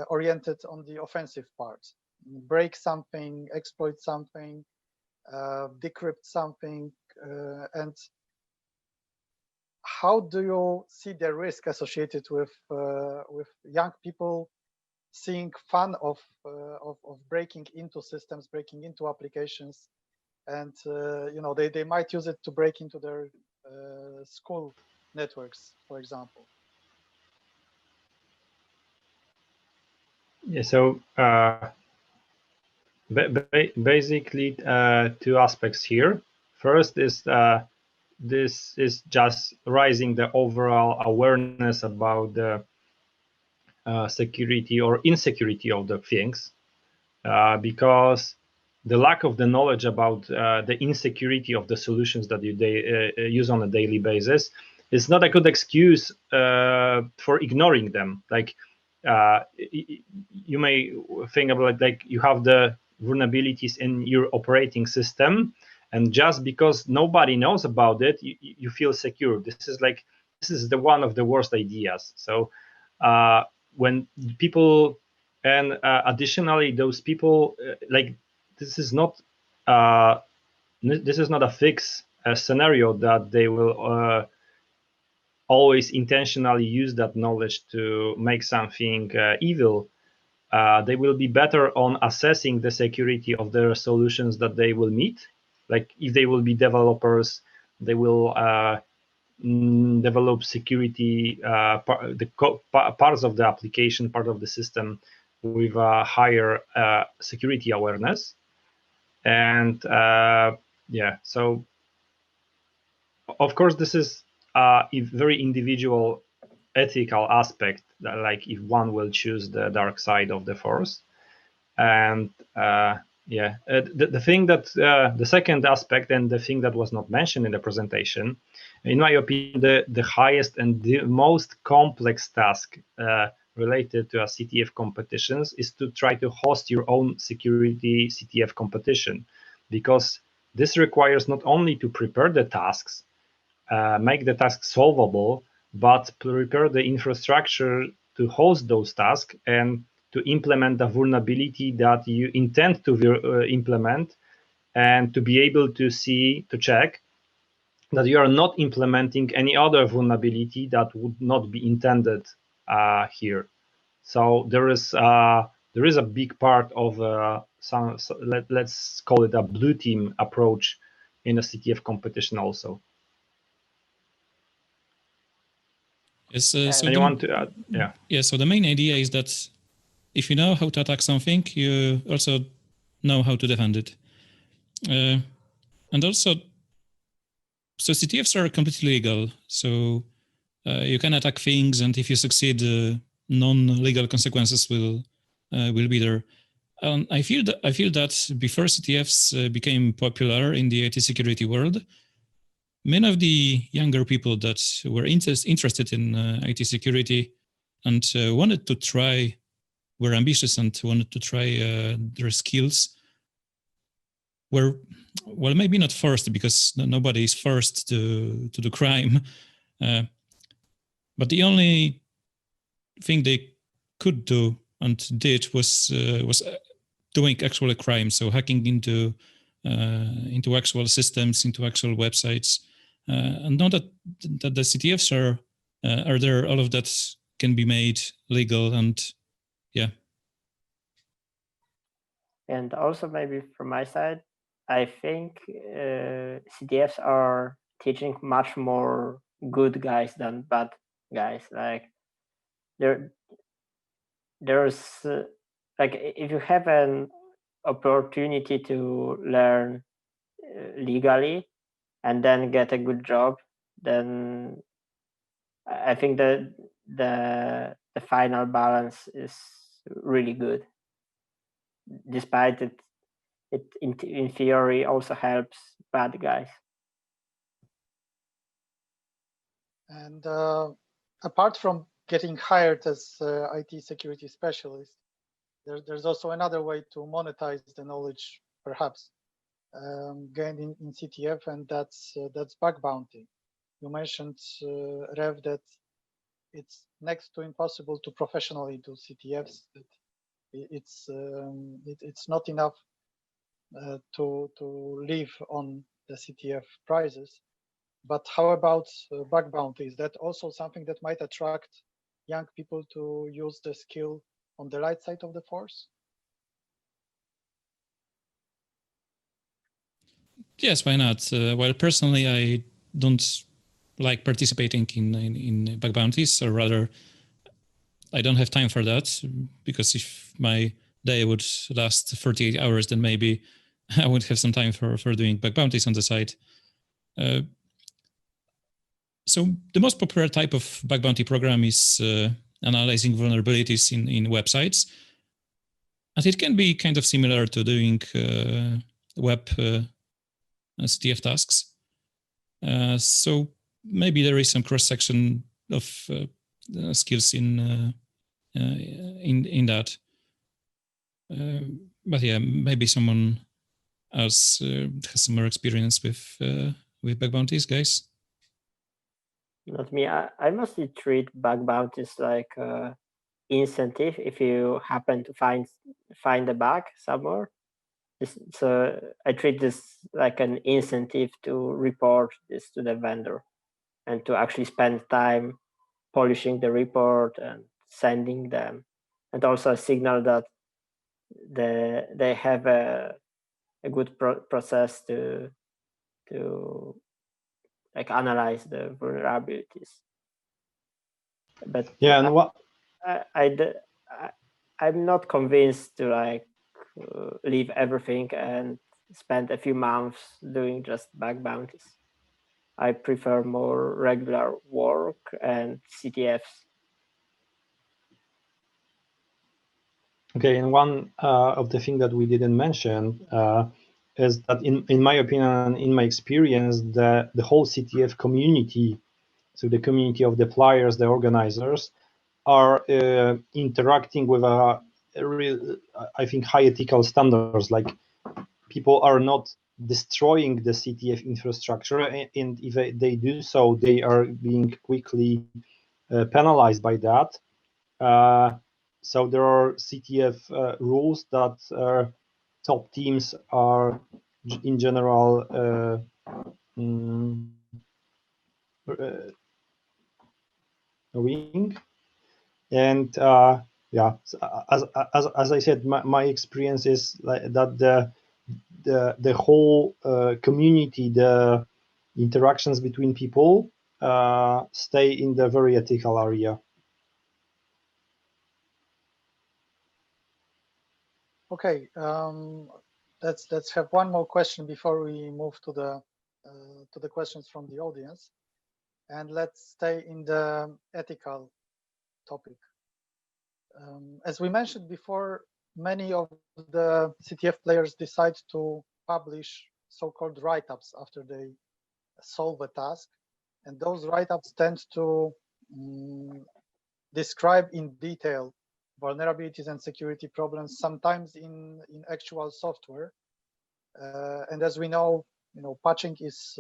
oriented on the offensive part. Break something, exploit something, decrypt something, and how do you see the risk associated with young people seeing fun of breaking into systems, breaking into applications, and they might use it to break into their school networks, for example? Yeah, so basically two aspects here. First is this is just raising the overall awareness about the security or insecurity of the things, because the lack of the knowledge about the insecurity of the solutions that you use on a daily basis is not a good excuse for ignoring them. Like you may think about like you have the vulnerabilities in your operating system, and just because nobody knows about it, you feel secure. This is the one of the worst ideas. So when people, and additionally, those people like this is not a fixed scenario that they will always intentionally use that knowledge to make something evil. They will be better on assessing the security of their solutions that they will meet. Like if they will be developers, they will develop security parts of the application, part of the system with a higher security awareness. And so of course this is a very individual ethical aspect, that like if one will choose the dark side of the force. And the thing that the second aspect, and the thing that was not mentioned in the presentation, in my opinion, the highest and the most complex task related to a CTF competitions is to try to host your own security CTF competition, because this requires not only to prepare the tasks, make the tasks solvable, but prepare the infrastructure to host those tasks and to implement the vulnerability that you intend to implement, and to be able to check that you are not implementing any other vulnerability that would not be intended here. So there is a big part of let's call it a blue team approach in a CTF competition also. Yes, anyone to add? Yeah. Yeah. So the main idea is that if you know how to attack something, you also know how to defend it. And also, so CTFs are completely legal. So you can attack things, and if you succeed, non-legal consequences will be there. I feel that before CTFs became popular in the IT security world, many of the younger people that were interested in IT security and were ambitious and wanted to try their skills were, well, maybe not forced, because nobody is forced to do crime. But the only thing they could do and did was doing actual crime, so hacking into actual systems, into actual websites. And now that the CTFs are there, all of that can be made legal, and yeah. And also maybe from my side, I think CTFs are teaching much more good guys than bad guys. Like there's like if you have an opportunity to learn legally and then get a good job, then I think that the final balance is really good. Despite it in theory also helps bad guys. And apart from getting hired as IT security specialist, there's also another way to monetize the knowledge, perhaps gained in CTF, and that's bug bounty. You mentioned, Rev, that it's next to impossible to professionally do CTFs. That it's not enough to live on the CTF prizes. But how about bug bounty? Is that also something that might attract young people to use the skill on the light side of the force? Yes, why not? Well, personally, I don't like participating in bug bounties, or rather, I don't have time for that, because if my day would last 48 hours, then maybe I would have some time for doing bug bounties on the side. So the most popular type of bug bounty program is analyzing vulnerabilities in websites. And it can be kind of similar to doing web CTF tasks. So maybe there is some cross-section of skills in that. But yeah, maybe someone else has some more experience with bug bounties, guys. Not me. I mostly treat bug bounties like incentive if you happen to find a bug somewhere. So I treat this like an incentive to report this to the vendor and to actually spend time polishing the report and sending them, and also a signal that they have a good process to like analyze the vulnerabilities. But yeah, and what I'm not convinced to like leave everything and spend a few months doing just bug bounties. I prefer more regular work and CTFs. Okay, and one of the things that we didn't mention is that in my opinion, in my experience, the whole CTF community, so the community of the players, the organizers, are interacting with a real, I think, high ethical standards. Like, people are not destroying the CTF infrastructure, and if they do so, they are being quickly penalized by that. So there are CTF rules that top teams are in general doing. And yeah, as I said, my experience is like that the whole community, the interactions between people stay in the very ethical area. Okay, let's have one more question before we move to the questions from the audience, and let's stay in the ethical topic. As we mentioned before, many of the CTF players decide to publish so-called write-ups after they solve a task, and those write-ups tend to describe in detail vulnerabilities and security problems, sometimes in actual software. And as we know, patching is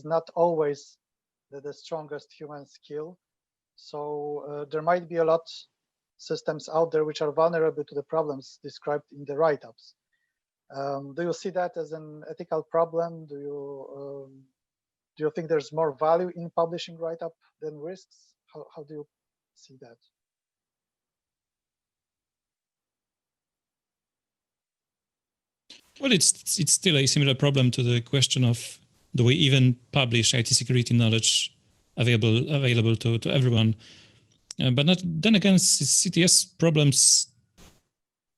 not always the strongest human skill. So there might be a lot systems out there which are vulnerable to the problems described in the write-ups. Do you see that as an ethical problem? Do you think there's more value in publishing write-up than risks? How do you see that? Well, it's still a similar problem to the question of, do we even publish IT security knowledge available to everyone? But then again, CTS problems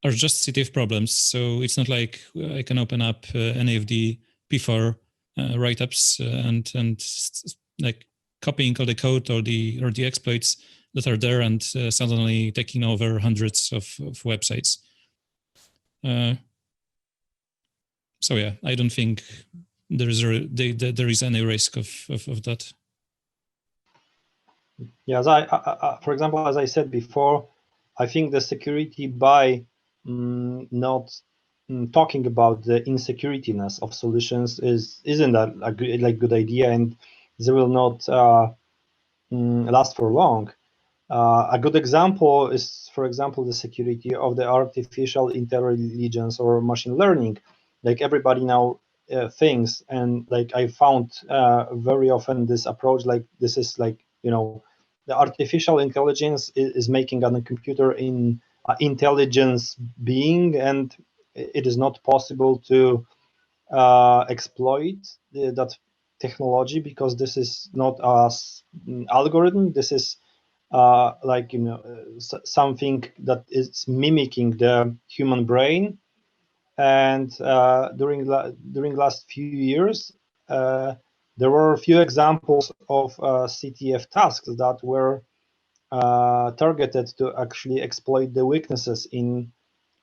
are just CTF problems. So it's not like I can open up any of the P4 write-ups and like copying all the code or the exploits that are there and suddenly taking over hundreds of websites. So yeah, I don't think there is any risk of that. Yeah, for example, as I said before, I think the security by not talking about the insecurityness of solutions isn't that a good idea, and they will not last for long. A good example is, for example, the security of the artificial intelligence or machine learning. Like, everybody now thinks, and like I found very often this approach, like this is like, the artificial intelligence is making a computer in intelligence being, and it is not possible to exploit that technology because this is not an algorithm. This is something that is mimicking the human brain. And during last few years, there were a few examples of CTF tasks that were targeted to actually exploit the weaknesses in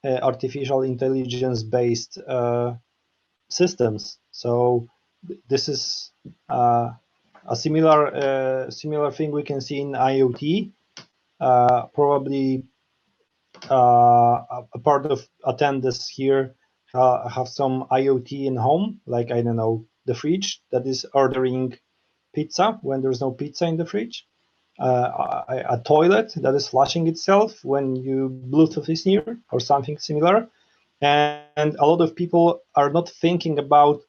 artificial intelligence-based systems. So this is a similar thing we can see in IoT. Probably a part of attendees here have some IoT in home, like, I don't know, the fridge that is ordering pizza when there's no pizza in the fridge, a toilet that is flushing itself when Bluetooth is near, or something similar. And a lot of people are not thinking about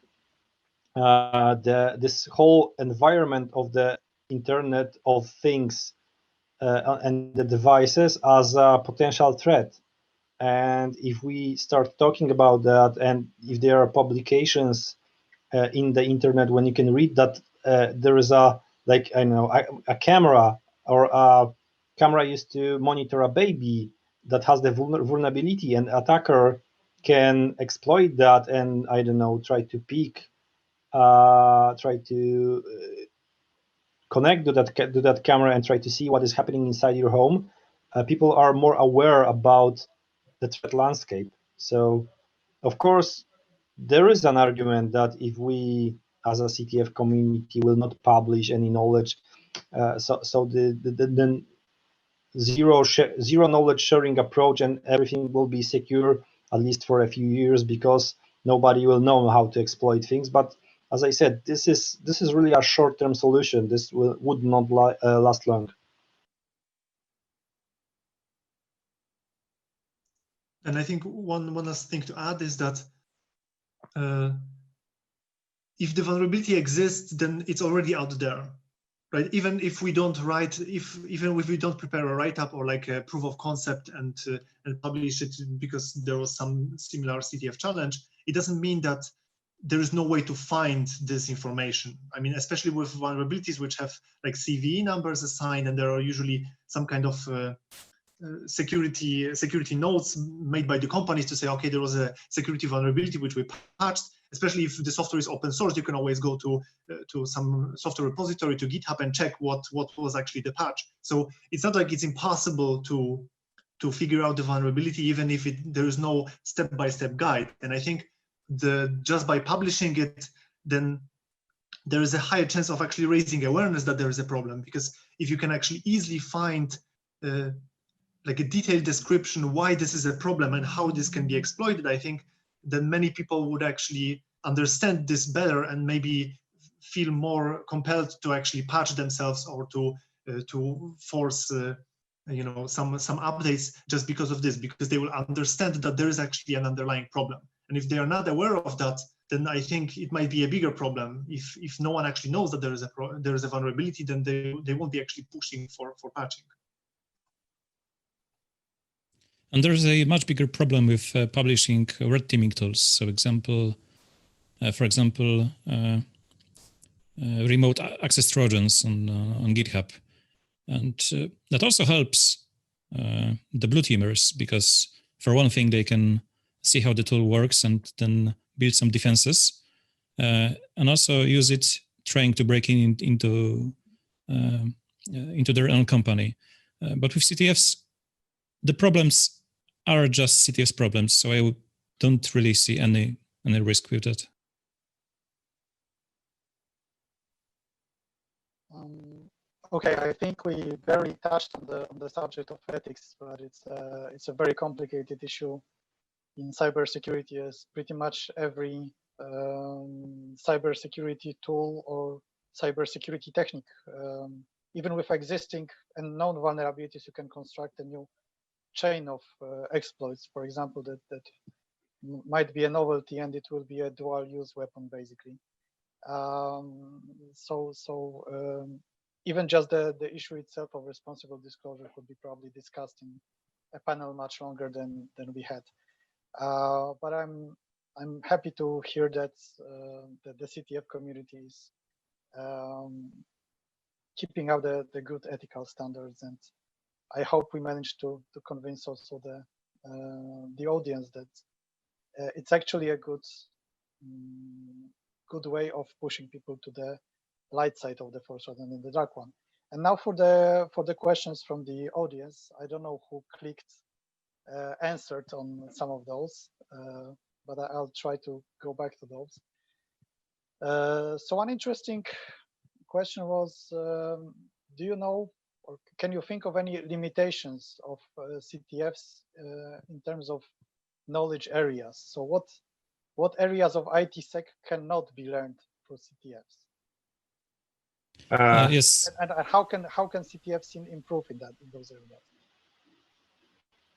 this whole environment of the Internet of Things and the devices as a potential threat. And if we start talking about that, and if there are publications in the internet when you can read that there is a, like, I know, a camera, or a camera used to monitor a baby that has the vulnerability, and attacker can exploit that and, I don't know, try to connect to that camera and try to see what is happening inside your home. People are more aware about the threat landscape. So, of course, there is an argument that if we, as a CTF community, will not publish any knowledge, so the zero knowledge sharing approach and everything will be secure, at least for a few years, because nobody will know how to exploit things. But as I said, this is really a short-term solution. This would not last long. And I think one last thing to add is that if the vulnerability exists, then it's already out there, right? Even if we don't write, even if we don't prepare a write-up or like a proof of concept and publish it because there was some similar CTF challenge, it doesn't mean that there is no way to find this information. I mean, especially with vulnerabilities which have like CVE numbers assigned, and there are usually some kind of security notes made by the companies to say, okay, there was a security vulnerability which we patched. Especially if the software is open source, you can always go to some software repository, to GitHub, and check what was actually the patch. So it's not like it's impossible to figure out the vulnerability, even if there is no step-by-step guide. And I think just by publishing it, then there is a higher chance of actually raising awareness that there is a problem, because if you can actually easily find like a detailed description why this is a problem and how this can be exploited, I think then many people would actually understand this better and maybe feel more compelled to actually patch themselves, or to force you know, some updates just because of this, because they will understand that there is actually an underlying problem. And if they are not aware of that, then I think it might be a bigger problem. If no one actually knows that there is a vulnerability, then they won't be actually pushing for patching. And there's a much bigger problem with publishing red teaming tools. So, for example, remote access trojans on GitHub, and that also helps the blue teamers, because for one thing they can see how the tool works and then build some defenses, and also use it trying to break into their own company. But with CTFs, the problems are just CTFs problems, so I don't really see any risk with that. Okay, I think we barely touched on the subject of ethics, but it's a very complicated issue in cybersecurity, as pretty much every cybersecurity tool or cybersecurity technique, even with existing and known vulnerabilities, you can construct a new chain of exploits, for example, that might be a novelty, and it will be a dual-use weapon, basically. Even just the issue itself of responsible disclosure could be probably discussed in a panel much longer than we had. But I'm happy to hear that the CTF community is keeping out the good ethical standards, and I hope we managed to convince also the audience that it's actually a good way of pushing people to the light side of the force rather than the dark one. And now for the questions from the audience, I don't know who clicked answered on some of those, but I'll try to go back to those. So one interesting question was, do you know, or can you think of any limitations of CTFs in terms of knowledge areas? So what areas of ITsec cannot be learned for CTFs? Yes. And how can CTFs improve in those areas?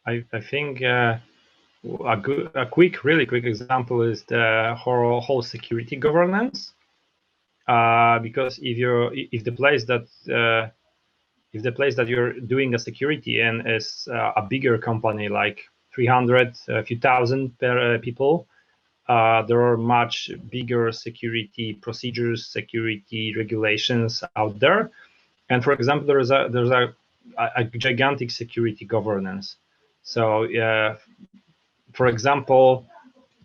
I think a really quick example is the whole security governance. Because if the place that you're doing a security in is a bigger company, like 300, a few thousand people, there are much bigger security procedures, security regulations out there. And for example, there's a gigantic security governance. So, for example,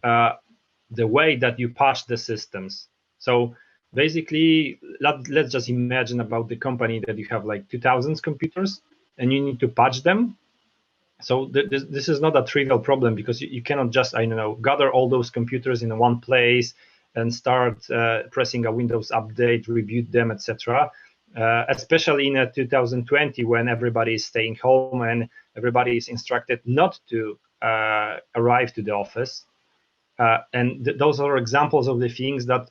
the way that you patch the systems. So basically, let's just imagine about the company that you have like 2,000 computers and you need to patch them. So this is not a trivial problem, because you cannot just, I don't know, gather all those computers in one place and start pressing a Windows update, reboot them, etc. Especially in 2020, when everybody is staying home and everybody is instructed not to arrive to the office. And those are examples of the things that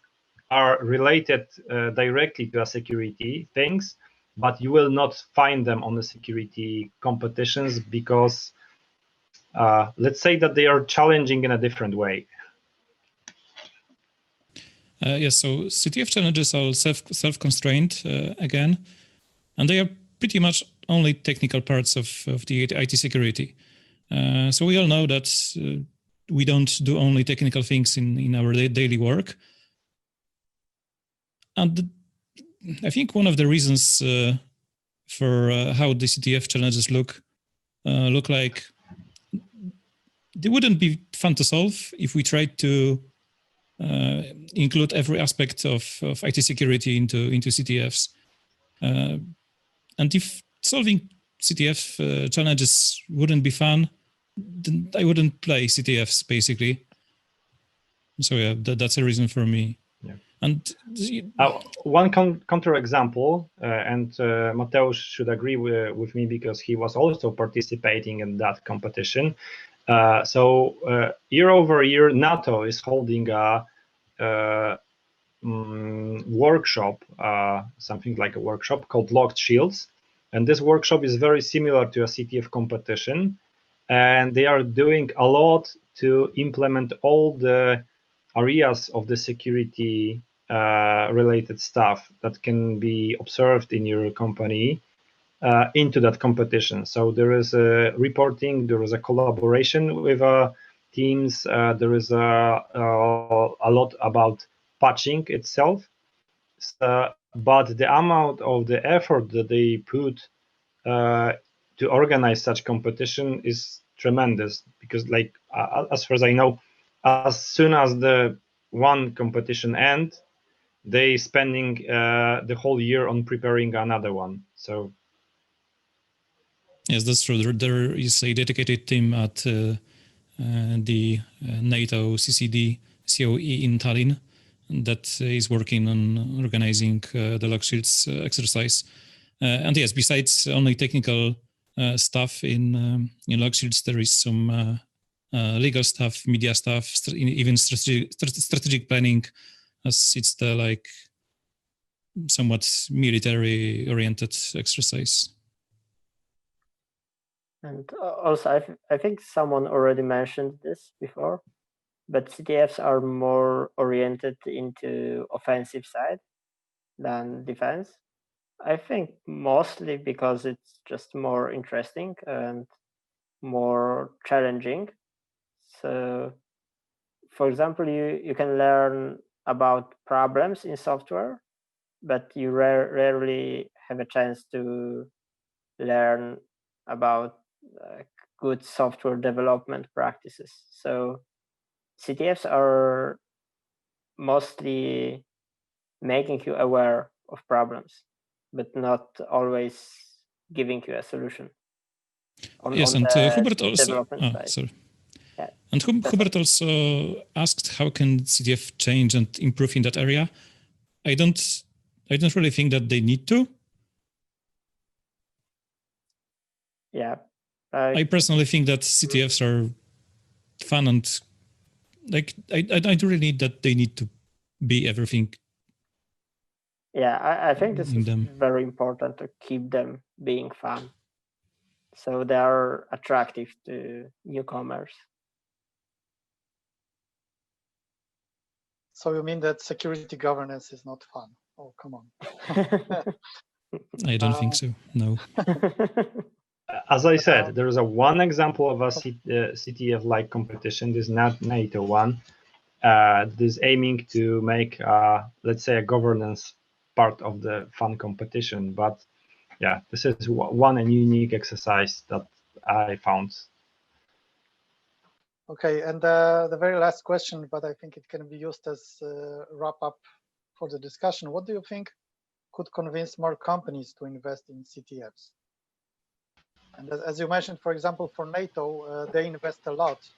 are related directly to a security things, but you will not find them on the security competitions because let's say that they are challenging in a different way. Yes, so CTF challenges are self-constrained again, and they are pretty much only technical parts of the IT security. So we all know that we don't do only technical things in our daily work. And I think one of the reasons for how the CTF challenges look like, they wouldn't be fun to solve if we tried to include every aspect of IT security into CTFs. And if solving CTF challenges wouldn't be fun, then I wouldn't play CTFs, basically. So yeah, that's a reason for me. Yeah. And one counter example, and Mateusz should agree with me because he was also participating in that competition. So year over year, NATO is holding a workshop, something like a workshop called Locked Shields. And this workshop is very similar to a CTF competition. And they are doing a lot to implement all the areas of the security related stuff that can be observed in your company into that competition. So there is a reporting, there is a collaboration with teams, there is a lot about patching itself, but the amount of the effort that they put to organize such competition is tremendous, because like as far as I know, as soon as the one competition ends, they spending the whole year on preparing another one. So yes, that's true. There is a dedicated team at the NATO CCD COE in Tallinn that is working on organizing the Locked Shields exercise. And yes, besides only technical stuff in Locked Shields, there is some legal stuff, media stuff, even strategic planning, as it's the like somewhat military-oriented exercise. And also, I think someone already mentioned this before, but CTFs are more oriented into offensive side than defense. I think mostly because it's just more interesting and more challenging. So, for example, you can learn about problems in software, but you rarely have a chance to learn about good software development practices. So CTFs are mostly making you aware of problems, but not always giving you a solution. Yes, and Hubert also. Sorry. Yeah. And Hubert also asked, how can CTF change and improve in that area? I don't really think that they need to. Yeah. I personally think that CTFs are fun, and like I don't really need that they need to be everything. Yeah, I think this is very important to keep them being fun, so they are attractive to newcomers. So you mean that security governance is not fun? Oh, come on. I don't think so, no. As I said, there is one example of a CTF-like competition. This is not NATO one. This is aiming to make, let's say, a governance part of the fun competition. But yeah, this is one and unique exercise that I found. Okay, and the very last question, but I think it can be used as a wrap-up for the discussion. What do you think could convince more companies to invest in CTFs? And as you mentioned, for example, for NATO, they invest a lot,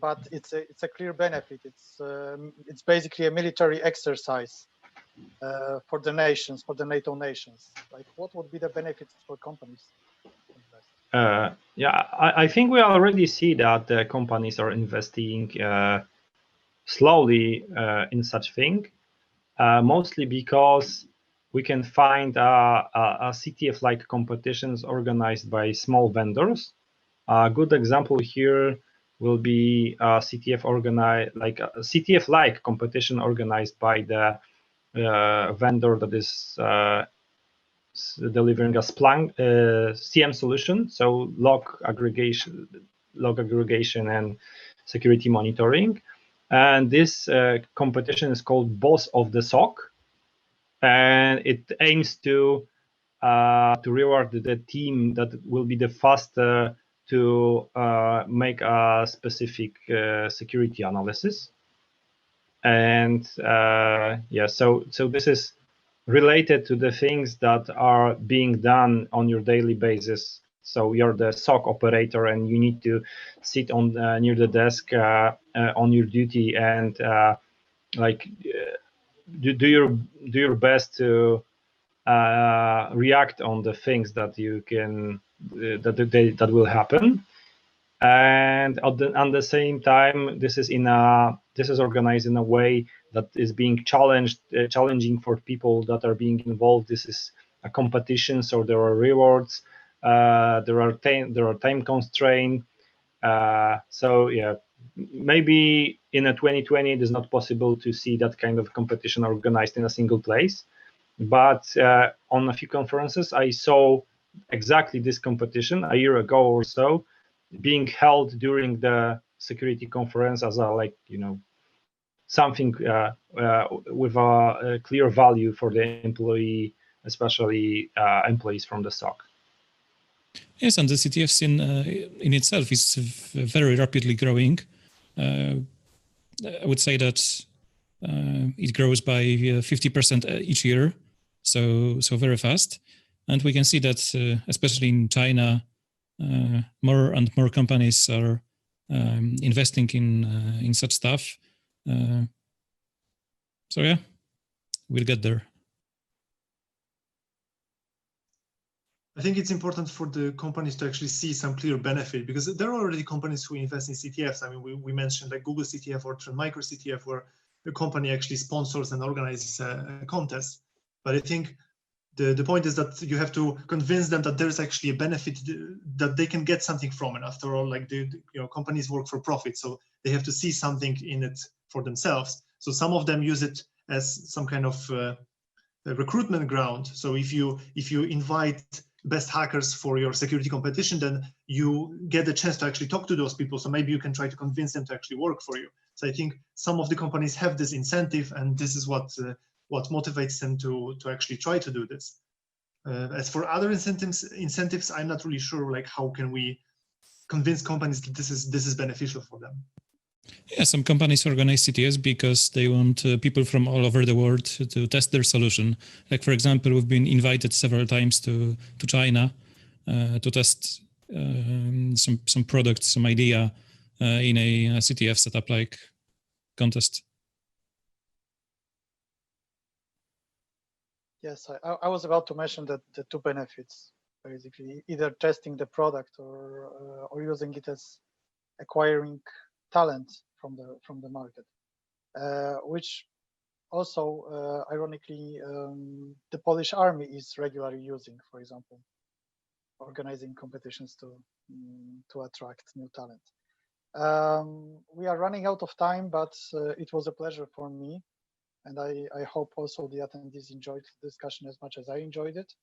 but it's a clear benefit. It's basically a military exercise for the nations, for the NATO nations. Like, what would be the benefits for companies? Yeah, I think we already see that the companies are investing slowly in such thing, mostly because we can find a CTF-like competitions organized by small vendors. A good example here will be a CTF-like competition organized by the vendor that is delivering a Splunk CM solution, so log aggregation and security monitoring. And this competition is called Boss of the SOC, and it aims to reward the team that will be the faster to make a specific security analysis. And yeah, so this is related to the things that are being done on your daily basis. So you're the SOC operator and you need to sit on near the desk on your duty and do your best to react on the things that you can that will happen. And at the same time, this is organized in a way that is being challenging for people that are being involved. This is a competition, so there are rewards, there are time constraints. So yeah, maybe in a 2020 it is not possible to see that kind of competition organized in a single place. But on a few conferences, I saw exactly this competition a year ago or so, being held during the security conference as a something with a clear value for the employee, especially employees from the SOC. Yes, and the CTFs in itself is very rapidly growing. I would say that it grows by 50% each year, so very fast. And we can see that, especially in China, more and more companies are investing in such stuff. So yeah, we'll get there. I think it's important for the companies to actually see some clear benefit, because there are already companies who invest in CTFs. I mean, we mentioned like Google CTF or Trend Micro CTF, where the company actually sponsors and organizes a contest. But I think the point is that you have to convince them that there's actually a benefit, that they can get something from it. After all, like companies work for profit, so they have to see something in it for themselves. So some of them use it as some kind of recruitment ground. So if you invite best hackers for your security competition, then you get a chance to actually talk to those people. So maybe you can try to convince them to actually work for you. So I think some of the companies have this incentive, and this is what motivates them to actually try to do this. As for other incentives, I'm not really sure. Like, how can we convince companies that this is beneficial for them? Yeah, some companies organize CTFs because they want people from all over the world to test their solution. Like, for example, we've been invited several times to China to test some products, some idea in a CTF setup like contest. Yes, I was about to mention that the two benefits, basically, either testing the product or using it as acquiring talent from the market, which also ironically the Polish army is regularly using, for example, organizing competitions to attract new talent. We are running out of time, but it was a pleasure for me, and I hope also the attendees enjoyed the discussion as much as I enjoyed it.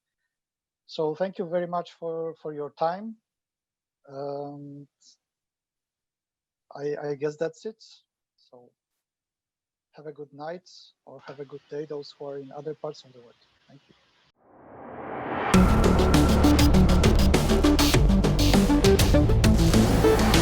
So thank you very much for your time. I guess that's it. So have a good night or have a good day, those who are in other parts of the world. Thank you.